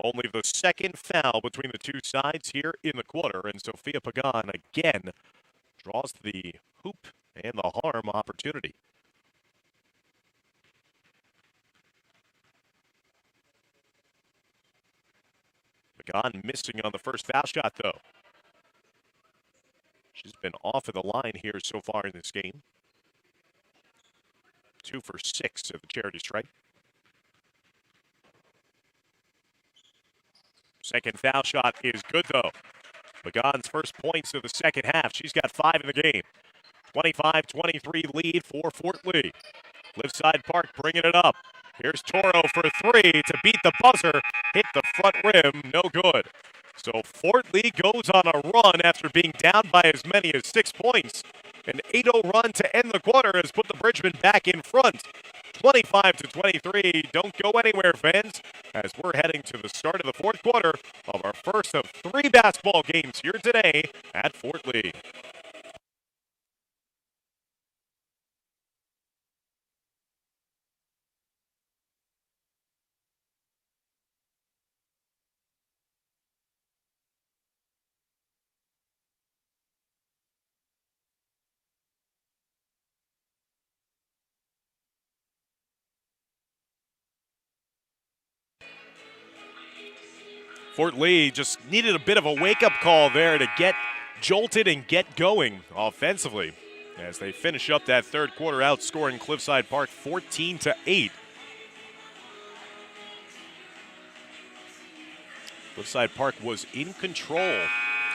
Only the second foul between the two sides here in the quarter, and Sophia Pagan again draws the hoop and the harm opportunity. Pagan missing on the first foul shot, though. She's been off of the line here so far in this game. 2 for 6 at the charity stripe. Second foul shot is good, though. Pagan's first points of the second half. She's got 5 in the game. 25-23 lead for Fort Lee. Cliffside Park bringing it up. Here's Toro for three to beat the buzzer. Hit the front rim, no good. So Fort Lee goes on a run after being down by as many as 6 points. An 8-0 run to end the quarter has put the Bridgmen back in front. 25-23. Don't go anywhere, fans, as we're heading to the start of the fourth quarter of our first of 3 basketball games here today at Fort Lee. Fort Lee just needed a bit of a wake-up call there to get jolted and get going offensively as they finish up that third quarter, outscoring Cliffside Park 14-8. Cliffside Park was in control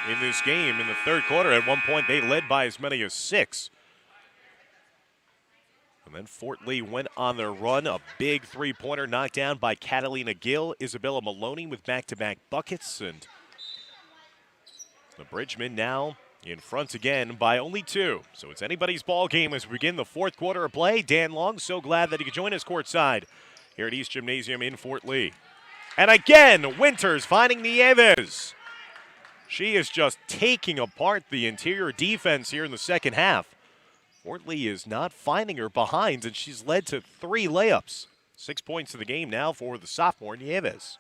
in this game in the third quarter. At one point, they led by as many as 6. And then Fort Lee went on their run. A big three-pointer knocked down by Catalina Gill. Isabella Maloney with back-to-back buckets. And the Bridgmen now in front again by only 2. So it's anybody's ball game as we begin the fourth quarter of play. Dan Long, so glad that he could join us courtside here at East Gymnasium in Fort Lee. And again, Winters finding Nieves. She is just taking apart the interior defense here in the second half. Fort Lee is not finding her behind, and she's led to 3 layups. 6 points in the game now for the sophomore Nieves.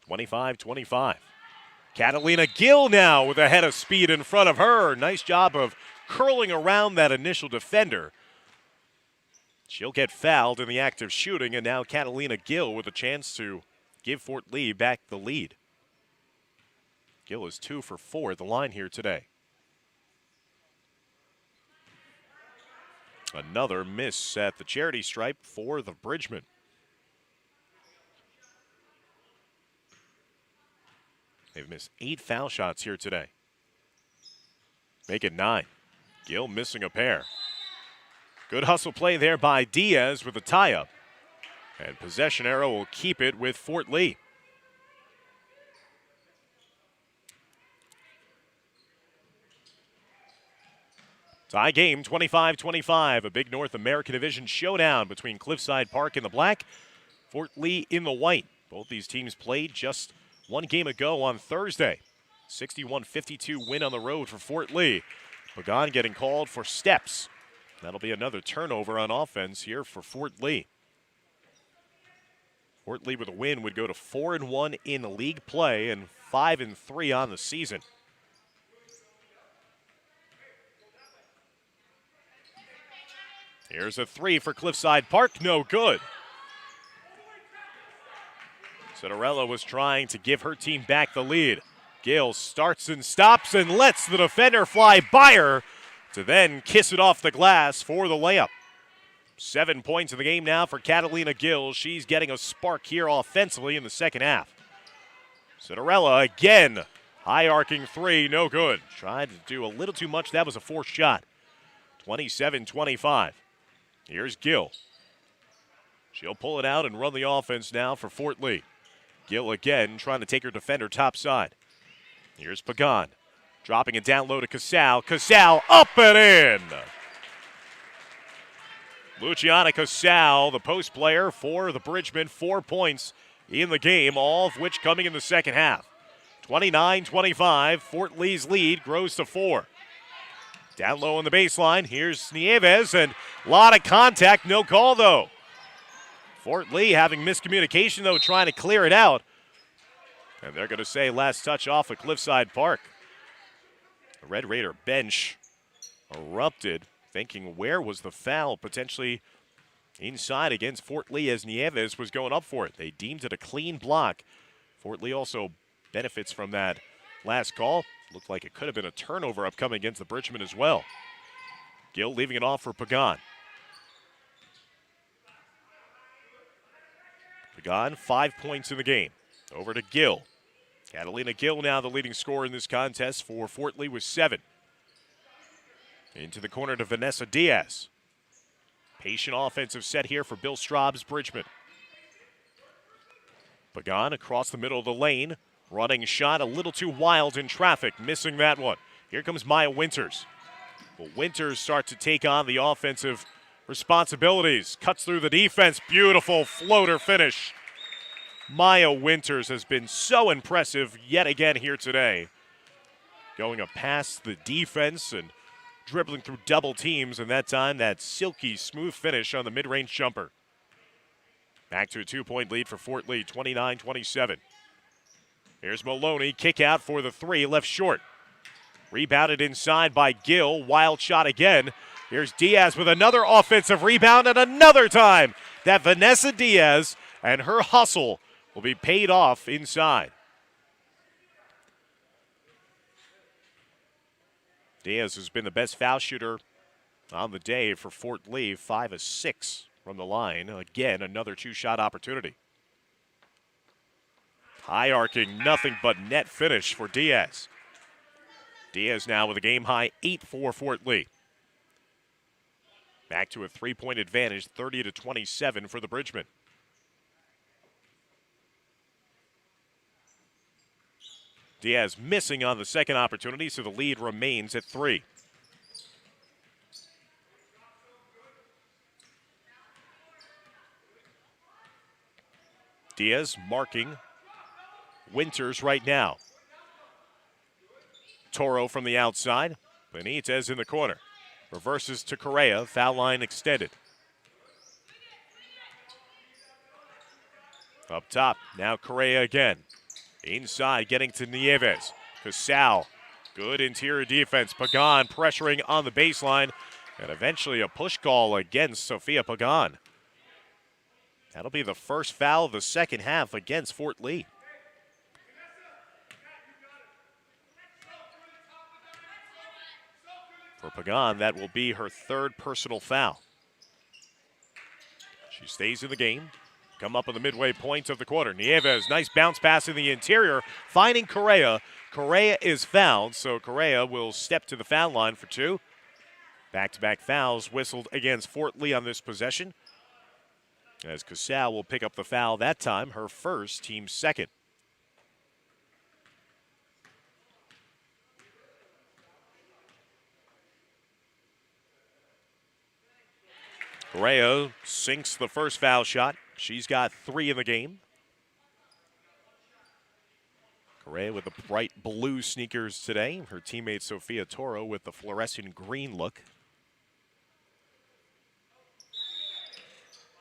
25-25. Catalina Gill now with a head of speed in front of her. Nice job of curling around that initial defender. She'll get fouled in the act of shooting, and now Catalina Gill with a chance to give Fort Lee back the lead. Gill is 2 for 4 at the line here today. Another miss at the charity stripe for the Bridgmen. They've missed 8 foul shots here today. Make it 9. Gill missing a pair. Good hustle play there by Diaz with a tie-up. And possession arrow will keep it with Fort Lee. Tie game, 25-25. A big North American Division showdown between Cliffside Park in the black, Fort Lee in the white. Both these teams played just 1 game ago on Thursday. 61-52 win on the road for Fort Lee. Pagan getting called for steps. That'll be another turnover on offense here for Fort Lee. Fort Lee with a win would go to 4-1 in league play and 5-3 on the season. Here's a 3 for Cliffside Park, no good. Citarella was trying to give her team back the lead. Gill starts and stops and lets the defender fly by her to then kiss it off the glass for the layup. 7 points in the game now for Catalina Gill. She's getting a spark here offensively in the second half. Citarella again, high arcing 3, no good. Tried to do a little too much. That was a forced shot. 27-25. Here's Gill. She'll pull it out and run the offense now for Fort Lee. Gill again trying to take her defender top side. Here's Pagan. Dropping it down low to Casal. Casal up and in. Luciana Casal, the post player for the Bridgmen, 4 points in the game, all of which coming in the second half. 29-25, Fort Lee's lead grows to 4. Down low on the baseline, here's Nieves, and a lot of contact, no call though. Fort Lee having miscommunication though, trying to clear it out. And they're going to say last touch off of Cliffside Park. The Red Raider bench erupted, thinking where was the foul potentially inside against Fort Lee as Nieves was going up for it. They deemed it a clean block. Fort Lee also benefits from that last call. Looked like it could have been a turnover upcoming against the Bridgmen as well. Gill leaving it off for Pagan. Pagan, 5 points in the game. Over to Gill. Catalina Gill now the leading scorer in this contest for Fort Lee with 7. Into the corner to Vanessa Diaz. Patient offensive set here for Bill Straub's Bridgman. Pagan across the middle of the lane. Running shot a little too wild in traffic, missing that one. Here comes Maya Winters. Well, Winters start to take on the offensive responsibilities. Cuts through the defense. Beautiful floater finish. Maya Winters has been so impressive yet again here today. Going up past the defense and dribbling through double teams, and that time that silky smooth finish on the mid-range jumper. Back to a 2-point lead for Fort Lee, 29-27. Here's Maloney, kick out for the three, left short. Rebounded inside by Gill, wild shot again. Here's Diaz with another offensive rebound, and another time that Vanessa Diaz and her hustle will be paid off inside. Diaz has been the best foul shooter on the day for Fort Lee, 5 of 6 from the line. Again, another two-shot opportunity. High arcing, nothing but net finish for Diaz. Diaz now with a game-high 8 for Fort Lee. Back to a 3-point advantage, 30-27 for the Bridgmen. Diaz missing on the second opportunity, so the lead remains at 3. Diaz marking Winters right now. Toro from the outside. Benitez in the corner. Reverses to Correa. Foul line extended. Up top. Now Correa again. Inside getting to Nieves. Casal. Good interior defense. Pagan pressuring on the baseline. And eventually a push call against Sofia Pagan. That'll be the first foul of the second half against Fort Lee. For Pagan, that will be her third personal foul. She stays in the game. Come up on the midway point of the quarter. Nieves, nice bounce pass in the interior, finding Correa. Correa is fouled, so Correa will step to the foul line for 2. Back-to-back fouls whistled against Fort Lee on this possession, as Casal will pick up the foul that time, her first, team second. Correa sinks the first foul shot. She's got 3 in the game. Correa with the bright blue sneakers today. Her teammate Sofia Toro with the fluorescent green look.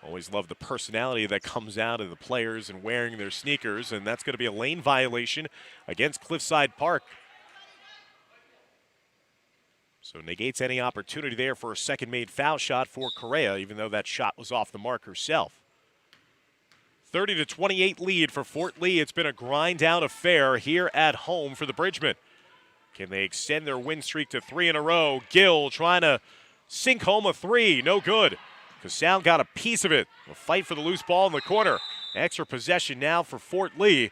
Always love the personality that comes out of the players and wearing their sneakers, and that's going to be a lane violation against Cliffside Park. So negates any opportunity there for a second made foul shot for Correa, even though that shot was off the mark herself. 30-28 lead for Fort Lee. It's been a grind out affair here at home for the Bridgmen. Can they extend their win streak to 3 in a row? Gill trying to sink home a 3. No good. Casal got a piece of it. A fight for the loose ball in the corner. Extra possession now for Fort Lee.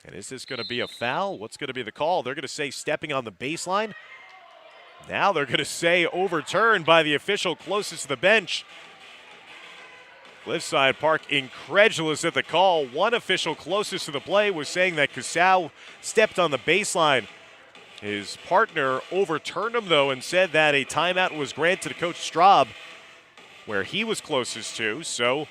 And is this going to be a foul? What's going to be the call? They're going to say stepping on the baseline. Now they're going to say overturned by the official closest to the bench. Cliffside Park incredulous at the call. One official closest to the play was saying that Casal stepped on the baseline. His partner overturned him, though, and said that a timeout was granted to Coach Straub, where he was closest to. So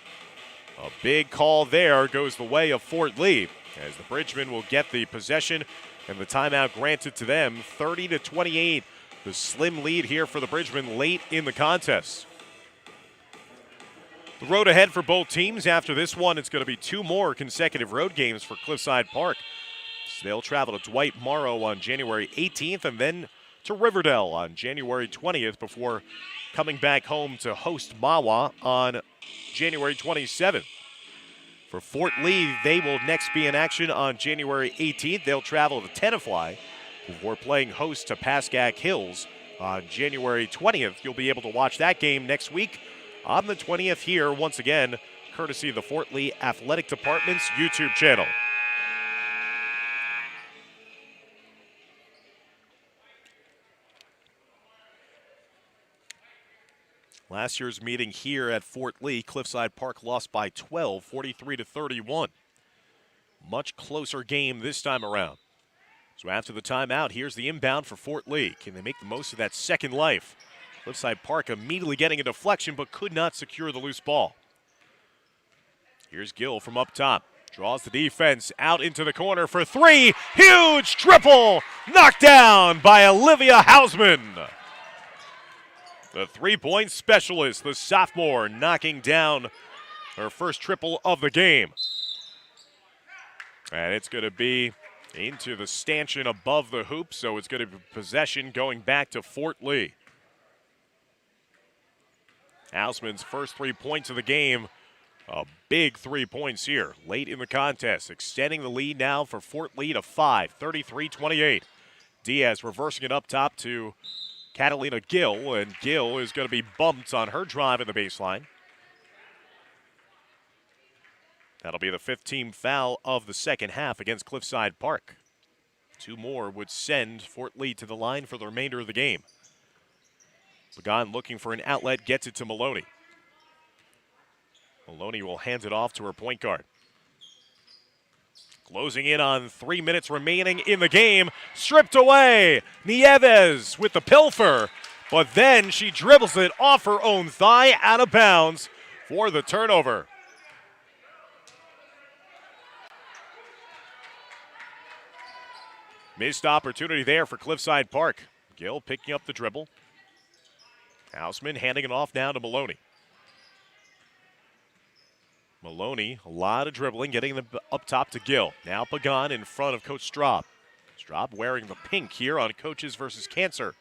a big call there goes the way of Fort Lee, as the Bridgmen will get the possession and the timeout granted to them. 30-28. The slim lead here for the Bridgmen late in the contest. The road ahead for both teams. After this one, it's going to be 2 more consecutive road games for Cliffside Park. So they'll travel to Dwight Morrow on January 18th and then to Riverdale on January 20th before coming back home to host Mahwah on January 27th. For Fort Lee, they will next be in action on January 18th. They'll travel to Tenafly before playing host to Pascack Hills on January 20th. You'll be able to watch that game next week on the 20th here, once again, courtesy of the Fort Lee Athletic Department's YouTube channel. Last year's meeting here at Fort Lee, Cliffside Park lost by 12, 43-31. Much closer game this time around. So after the timeout, here's the inbound for Fort Lee. Can they make the most of that second life? Cliffside Park immediately getting a deflection, but could not secure the loose ball. Here's Gill from up top. Draws the defense out into the corner for three. Huge triple! Knocked down by Olivia Hausman. The three-point specialist, the sophomore, knocking down her first triple of the game. And it's going to be into the stanchion above the hoop, so it's going to be possession going back to Fort Lee. Hausman's first 3 points of the game. A big 3 points here late in the contest, extending the lead now for Fort Lee to 5, 33-28. Diaz reversing it up top to Catalina Gill, and Gill is going to be bumped on her drive in the baseline. That'll be the 15th foul of the second half against Cliffside Park. 2 more would send Fort Lee to the line for the remainder of the game. Pagan looking for an outlet, gets it to Maloney. Maloney will hand it off to her point guard. Closing in on 3 minutes remaining in the game. Stripped away. Nieves with the pilfer. But then she dribbles it off her own thigh out of bounds for the turnover. Missed opportunity there for Cliffside Park. Gill picking up the dribble. Hausman handing it off now to Maloney. Maloney, a lot of dribbling, getting them up top to Gill. Now Pagan in front of Coach Straub. Straub wearing the pink here on Coaches versus Cancer.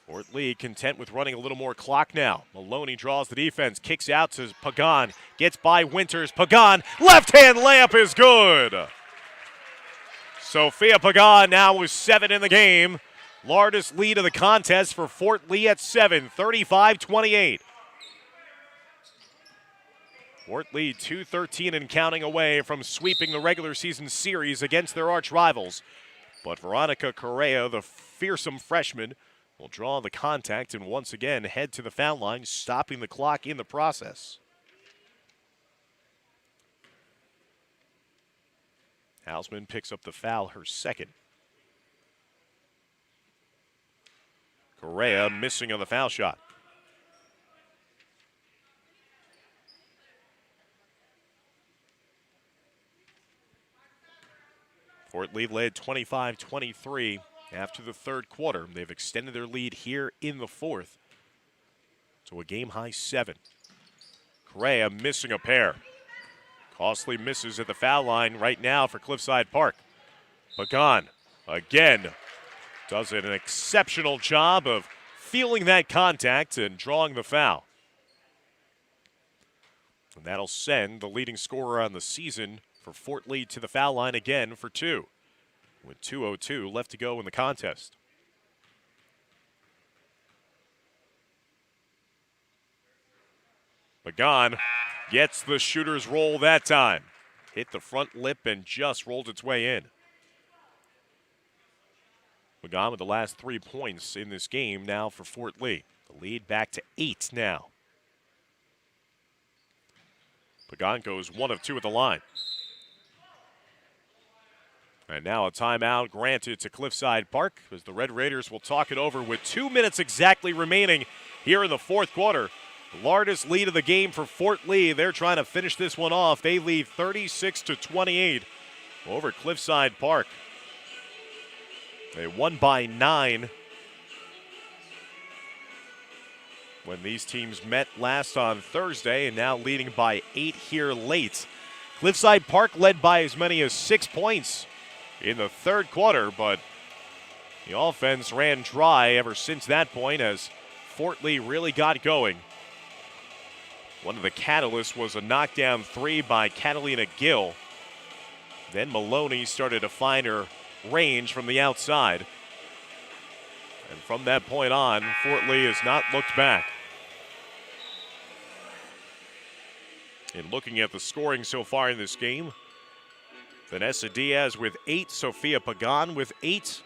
Fort Lee content with running a little more clock now. Maloney draws the defense, kicks out to Pagan, gets by Winters. Pagan, left-hand layup is good. Sophia Pagan now with 7 in the game. Largest lead of the contest for Fort Lee at 7, 35-28. Fort Lee 2-13 and counting away from sweeping the regular season series against their arch rivals. But Veronica Correa, the fearsome freshman, will draw the contact and once again head to the foul line, stopping the clock in the process. Hausman picks up the foul, her second. Correa missing on the foul shot. Fort Lee led 25-23 after the third quarter. They've extended their lead here in the fourth to a game-high 7. Correa missing a pair. Costly misses at the foul line right now for Cliffside Park. Pagan again does an exceptional job of feeling that contact and drawing the foul. And that'll send the leading scorer on the season for Fort Lee to the foul line again for 2, with 2:02 left to go in the contest. Pagan gets the shooter's roll that time. Hit the front lip and just rolled its way in. Pagan with the last 3 points in this game now for Fort Lee. The lead back to 8 now. Pagan goes 1 of 2 at the line. And now a timeout granted to Cliffside Park as the Red Raiders will talk it over with 2 minutes exactly remaining here in the fourth quarter. The largest lead of the game for Fort Lee. They're trying to finish this one off. They lead 36-28 over Cliffside Park. They won by 9 when these teams met last on Thursday, and now leading by 8 here late. Cliffside Park led by as many as 6 points in the third quarter, but the offense ran dry ever since that point as Fort Lee really got going. One of the catalysts was a knockdown 3 by Catalina Gill. Then Maloney started to find her range from the outside. And from that point on, Fort Lee has not looked back. And looking at the scoring so far in this game, Vanessa Diaz with 8, Sophia Pagan with 8,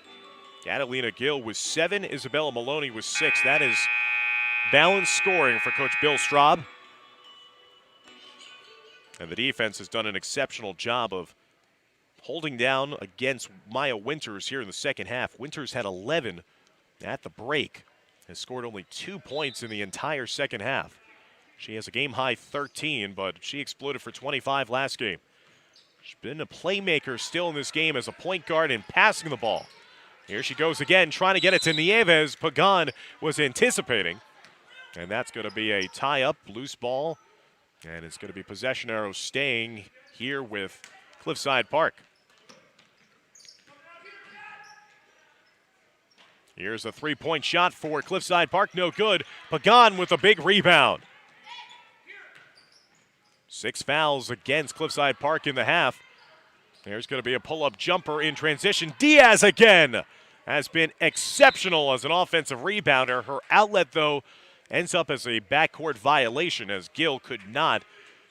Catalina Gill with 7, Isabella Maloney with 6. That is balanced scoring for Coach Bill Straub. And the defense has done an exceptional job of holding down against Maya Winters here in the second half. Winters had 11 at the break, has scored only 2 points in the entire second half. She has a game-high 13, but she exploded for 25 last game. She's been a playmaker still in this game as a point guard and passing the ball. Here she goes again, trying to get it to Nieves. Pagan was anticipating. And that's going to be a tie-up, loose ball. And it's going to be possession arrow staying here with Cliffside Park. Here's a three-point shot for Cliffside Park, no good. Pagan with a big rebound. 6 fouls against Cliffside Park in the half. There's going to be a pull-up jumper in transition. Diaz again has been exceptional as an offensive rebounder. Her outlet, though, ends up as a backcourt violation as Gill could not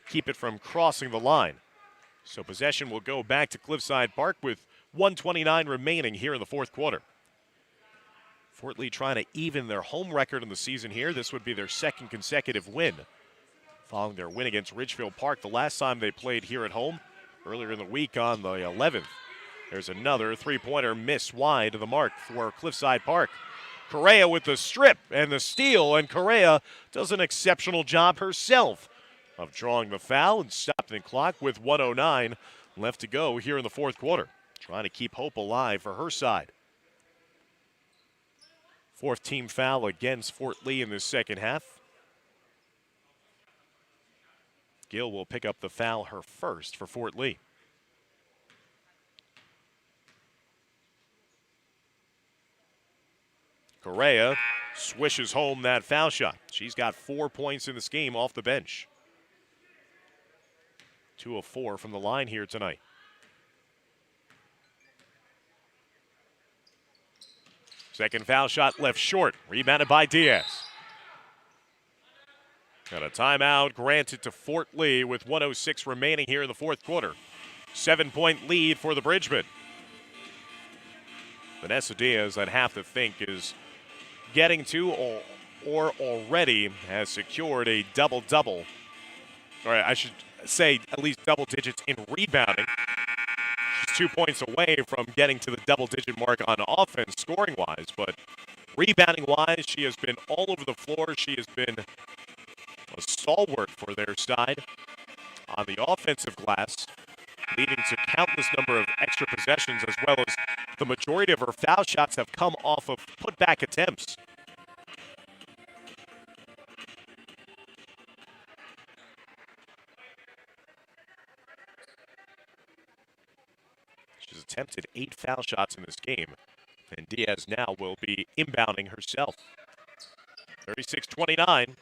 keep it from crossing the line. So possession will go back to Cliffside Park with 1:29 remaining here in the fourth quarter. Fort Lee trying to even their home record in the season here. This would be their second consecutive win, following their win against Ridgefield Park the last time they played here at home earlier in the week on the 11th. There's another three-pointer miss wide of the mark for Cliffside Park. Correa with the strip and the steal, and Correa does an exceptional job herself of drawing the foul and stopping the clock with 1:09 left to go here in the fourth quarter. Trying to keep hope alive for her side. Fourth team foul against Fort Lee in this second half. Gill will pick up the foul, her first for Fort Lee. Correa swishes home that foul shot. She's got 4 points in this game off the bench. 2 of 4 from the line here tonight. Second foul shot left short, rebounded by Diaz. Got a timeout granted to Fort Lee with 1:06 remaining here in the fourth quarter. 7-point lead for the Bridgemen. Vanessa Diaz, I'd have to think, is getting to or already has secured a double-double. Or I should say at least double digits in rebounding. She's 2 points away from getting to the double-digit mark on offense scoring-wise, but rebounding-wise, she has been all over the floor. She has been a stalwart for their side on the offensive glass, leading to countless number of extra possessions, as well as the majority of her foul shots have come off of putback attempts. She's attempted 8 foul shots in this game, and Diaz now will be inbounding herself. 36-29.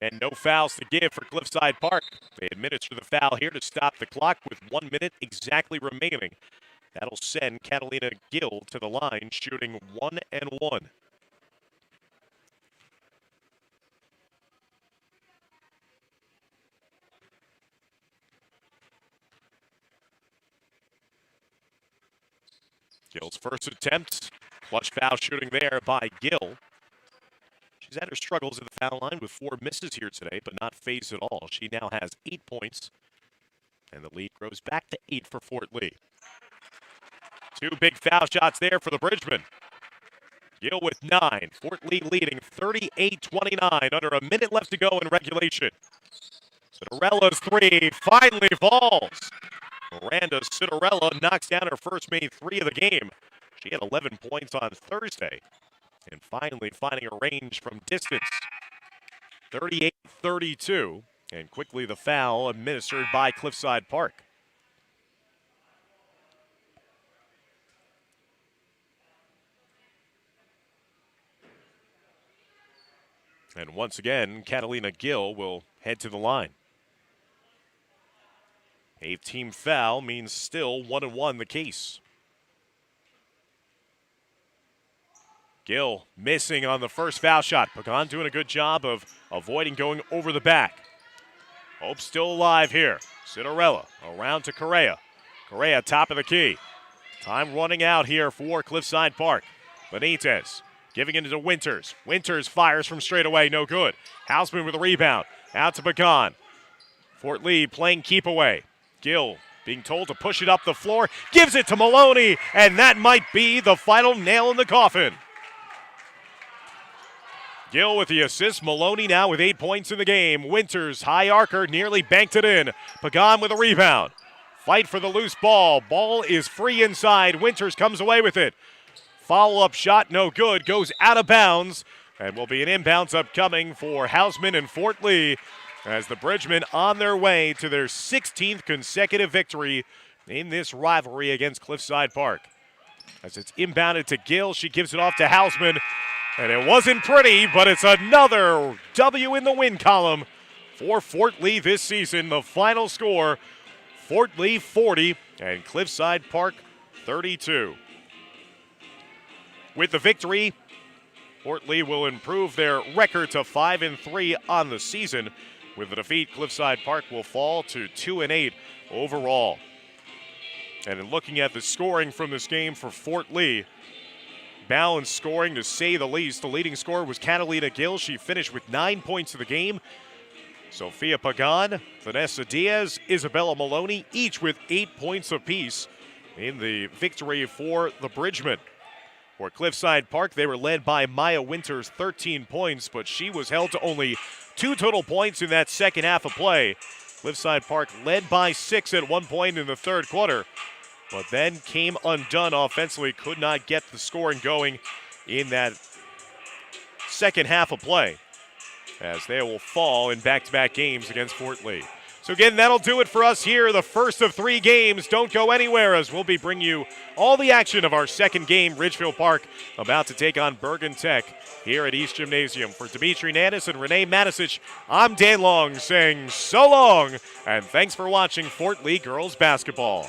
And no fouls to give for Cliffside Park. They administer the foul here to stop the clock with 1 minute exactly remaining. That'll send Catalina Gill to the line, shooting 1 and 1. Gill's first attempt, clutch foul shooting there by Gill. She's had her struggles at the foul line with 4 misses here today, but not phased at all. She now has 8 points, and the lead grows back to 8 for Fort Lee. 2 big foul shots there for the Bridgemen. Gill with 9. Fort Lee leading 38-29, under a minute left to go in regulation. Cittarella's 3 finally falls. Miranda Citarella knocks down her first made 3 of the game. She had 11 points on Thursday. And finally finding a range from distance. 38-32. And quickly the foul administered by Cliffside Park. And once again, Catalina Gill will head to the line. 8th team foul means still 1-1 the case. Gill missing on the first foul shot. Pagan doing a good job of avoiding going over the back. Hope still alive here. Citarella around to Correa. Correa top of the key. Time running out here for Cliffside Park. Benitez giving it to Winters. Winters fires from straight away, no good. Hausman with a rebound. Out to Pagan. Fort Lee playing keep away. Gill being told to push it up the floor. Gives it to Maloney, and that might be the final nail in the coffin. Gill with the assist. Maloney now with 8 points in the game. Winters, high arcer, nearly banked it in. Pagan with a rebound. Fight for the loose ball. Ball is free inside. Winters comes away with it. Follow-up shot, no good. Goes out of bounds. And will be an inbounds upcoming for Hausman and Fort Lee as the Bridgemen on their way to their 16th consecutive victory in this rivalry against Cliffside Park. As it's inbounded to Gill, she gives it off to Hausman. And it wasn't pretty, but it's another W in the win column for Fort Lee this season. The final score, Fort Lee 40 and Cliffside Park 32. With the victory, Fort Lee will improve their record to 5-3 on the season. With the defeat, Cliffside Park will fall to 2-8 overall. And in looking at the scoring from this game for Fort Lee, balanced scoring to say the least. The leading scorer was Catalina Gill. She finished with 9 points of the game. Sophia Pagan, Vanessa Diaz, Isabella Maloney, each with 8 points apiece in the victory for the Bridgemen. For Cliffside Park, they were led by Maya Winters, 13 points, but she was held to only 2 total points in that second half of play. Cliffside Park led by 6 at one point in the third quarter, but then came undone offensively, could not get the scoring going in that second half of play, as they will fall in back-to-back games against Fort Lee. So again, that'll do it for us here, the first of 3 games. Don't go anywhere, as we'll be bringing you all the action of our second game, Ridgefield Park, about to take on Bergen Tech here at East Gymnasium. For Dimitri Nanis and Renee Matisic, I'm Dan Long saying so long, and thanks for watching Fort Lee Girls Basketball.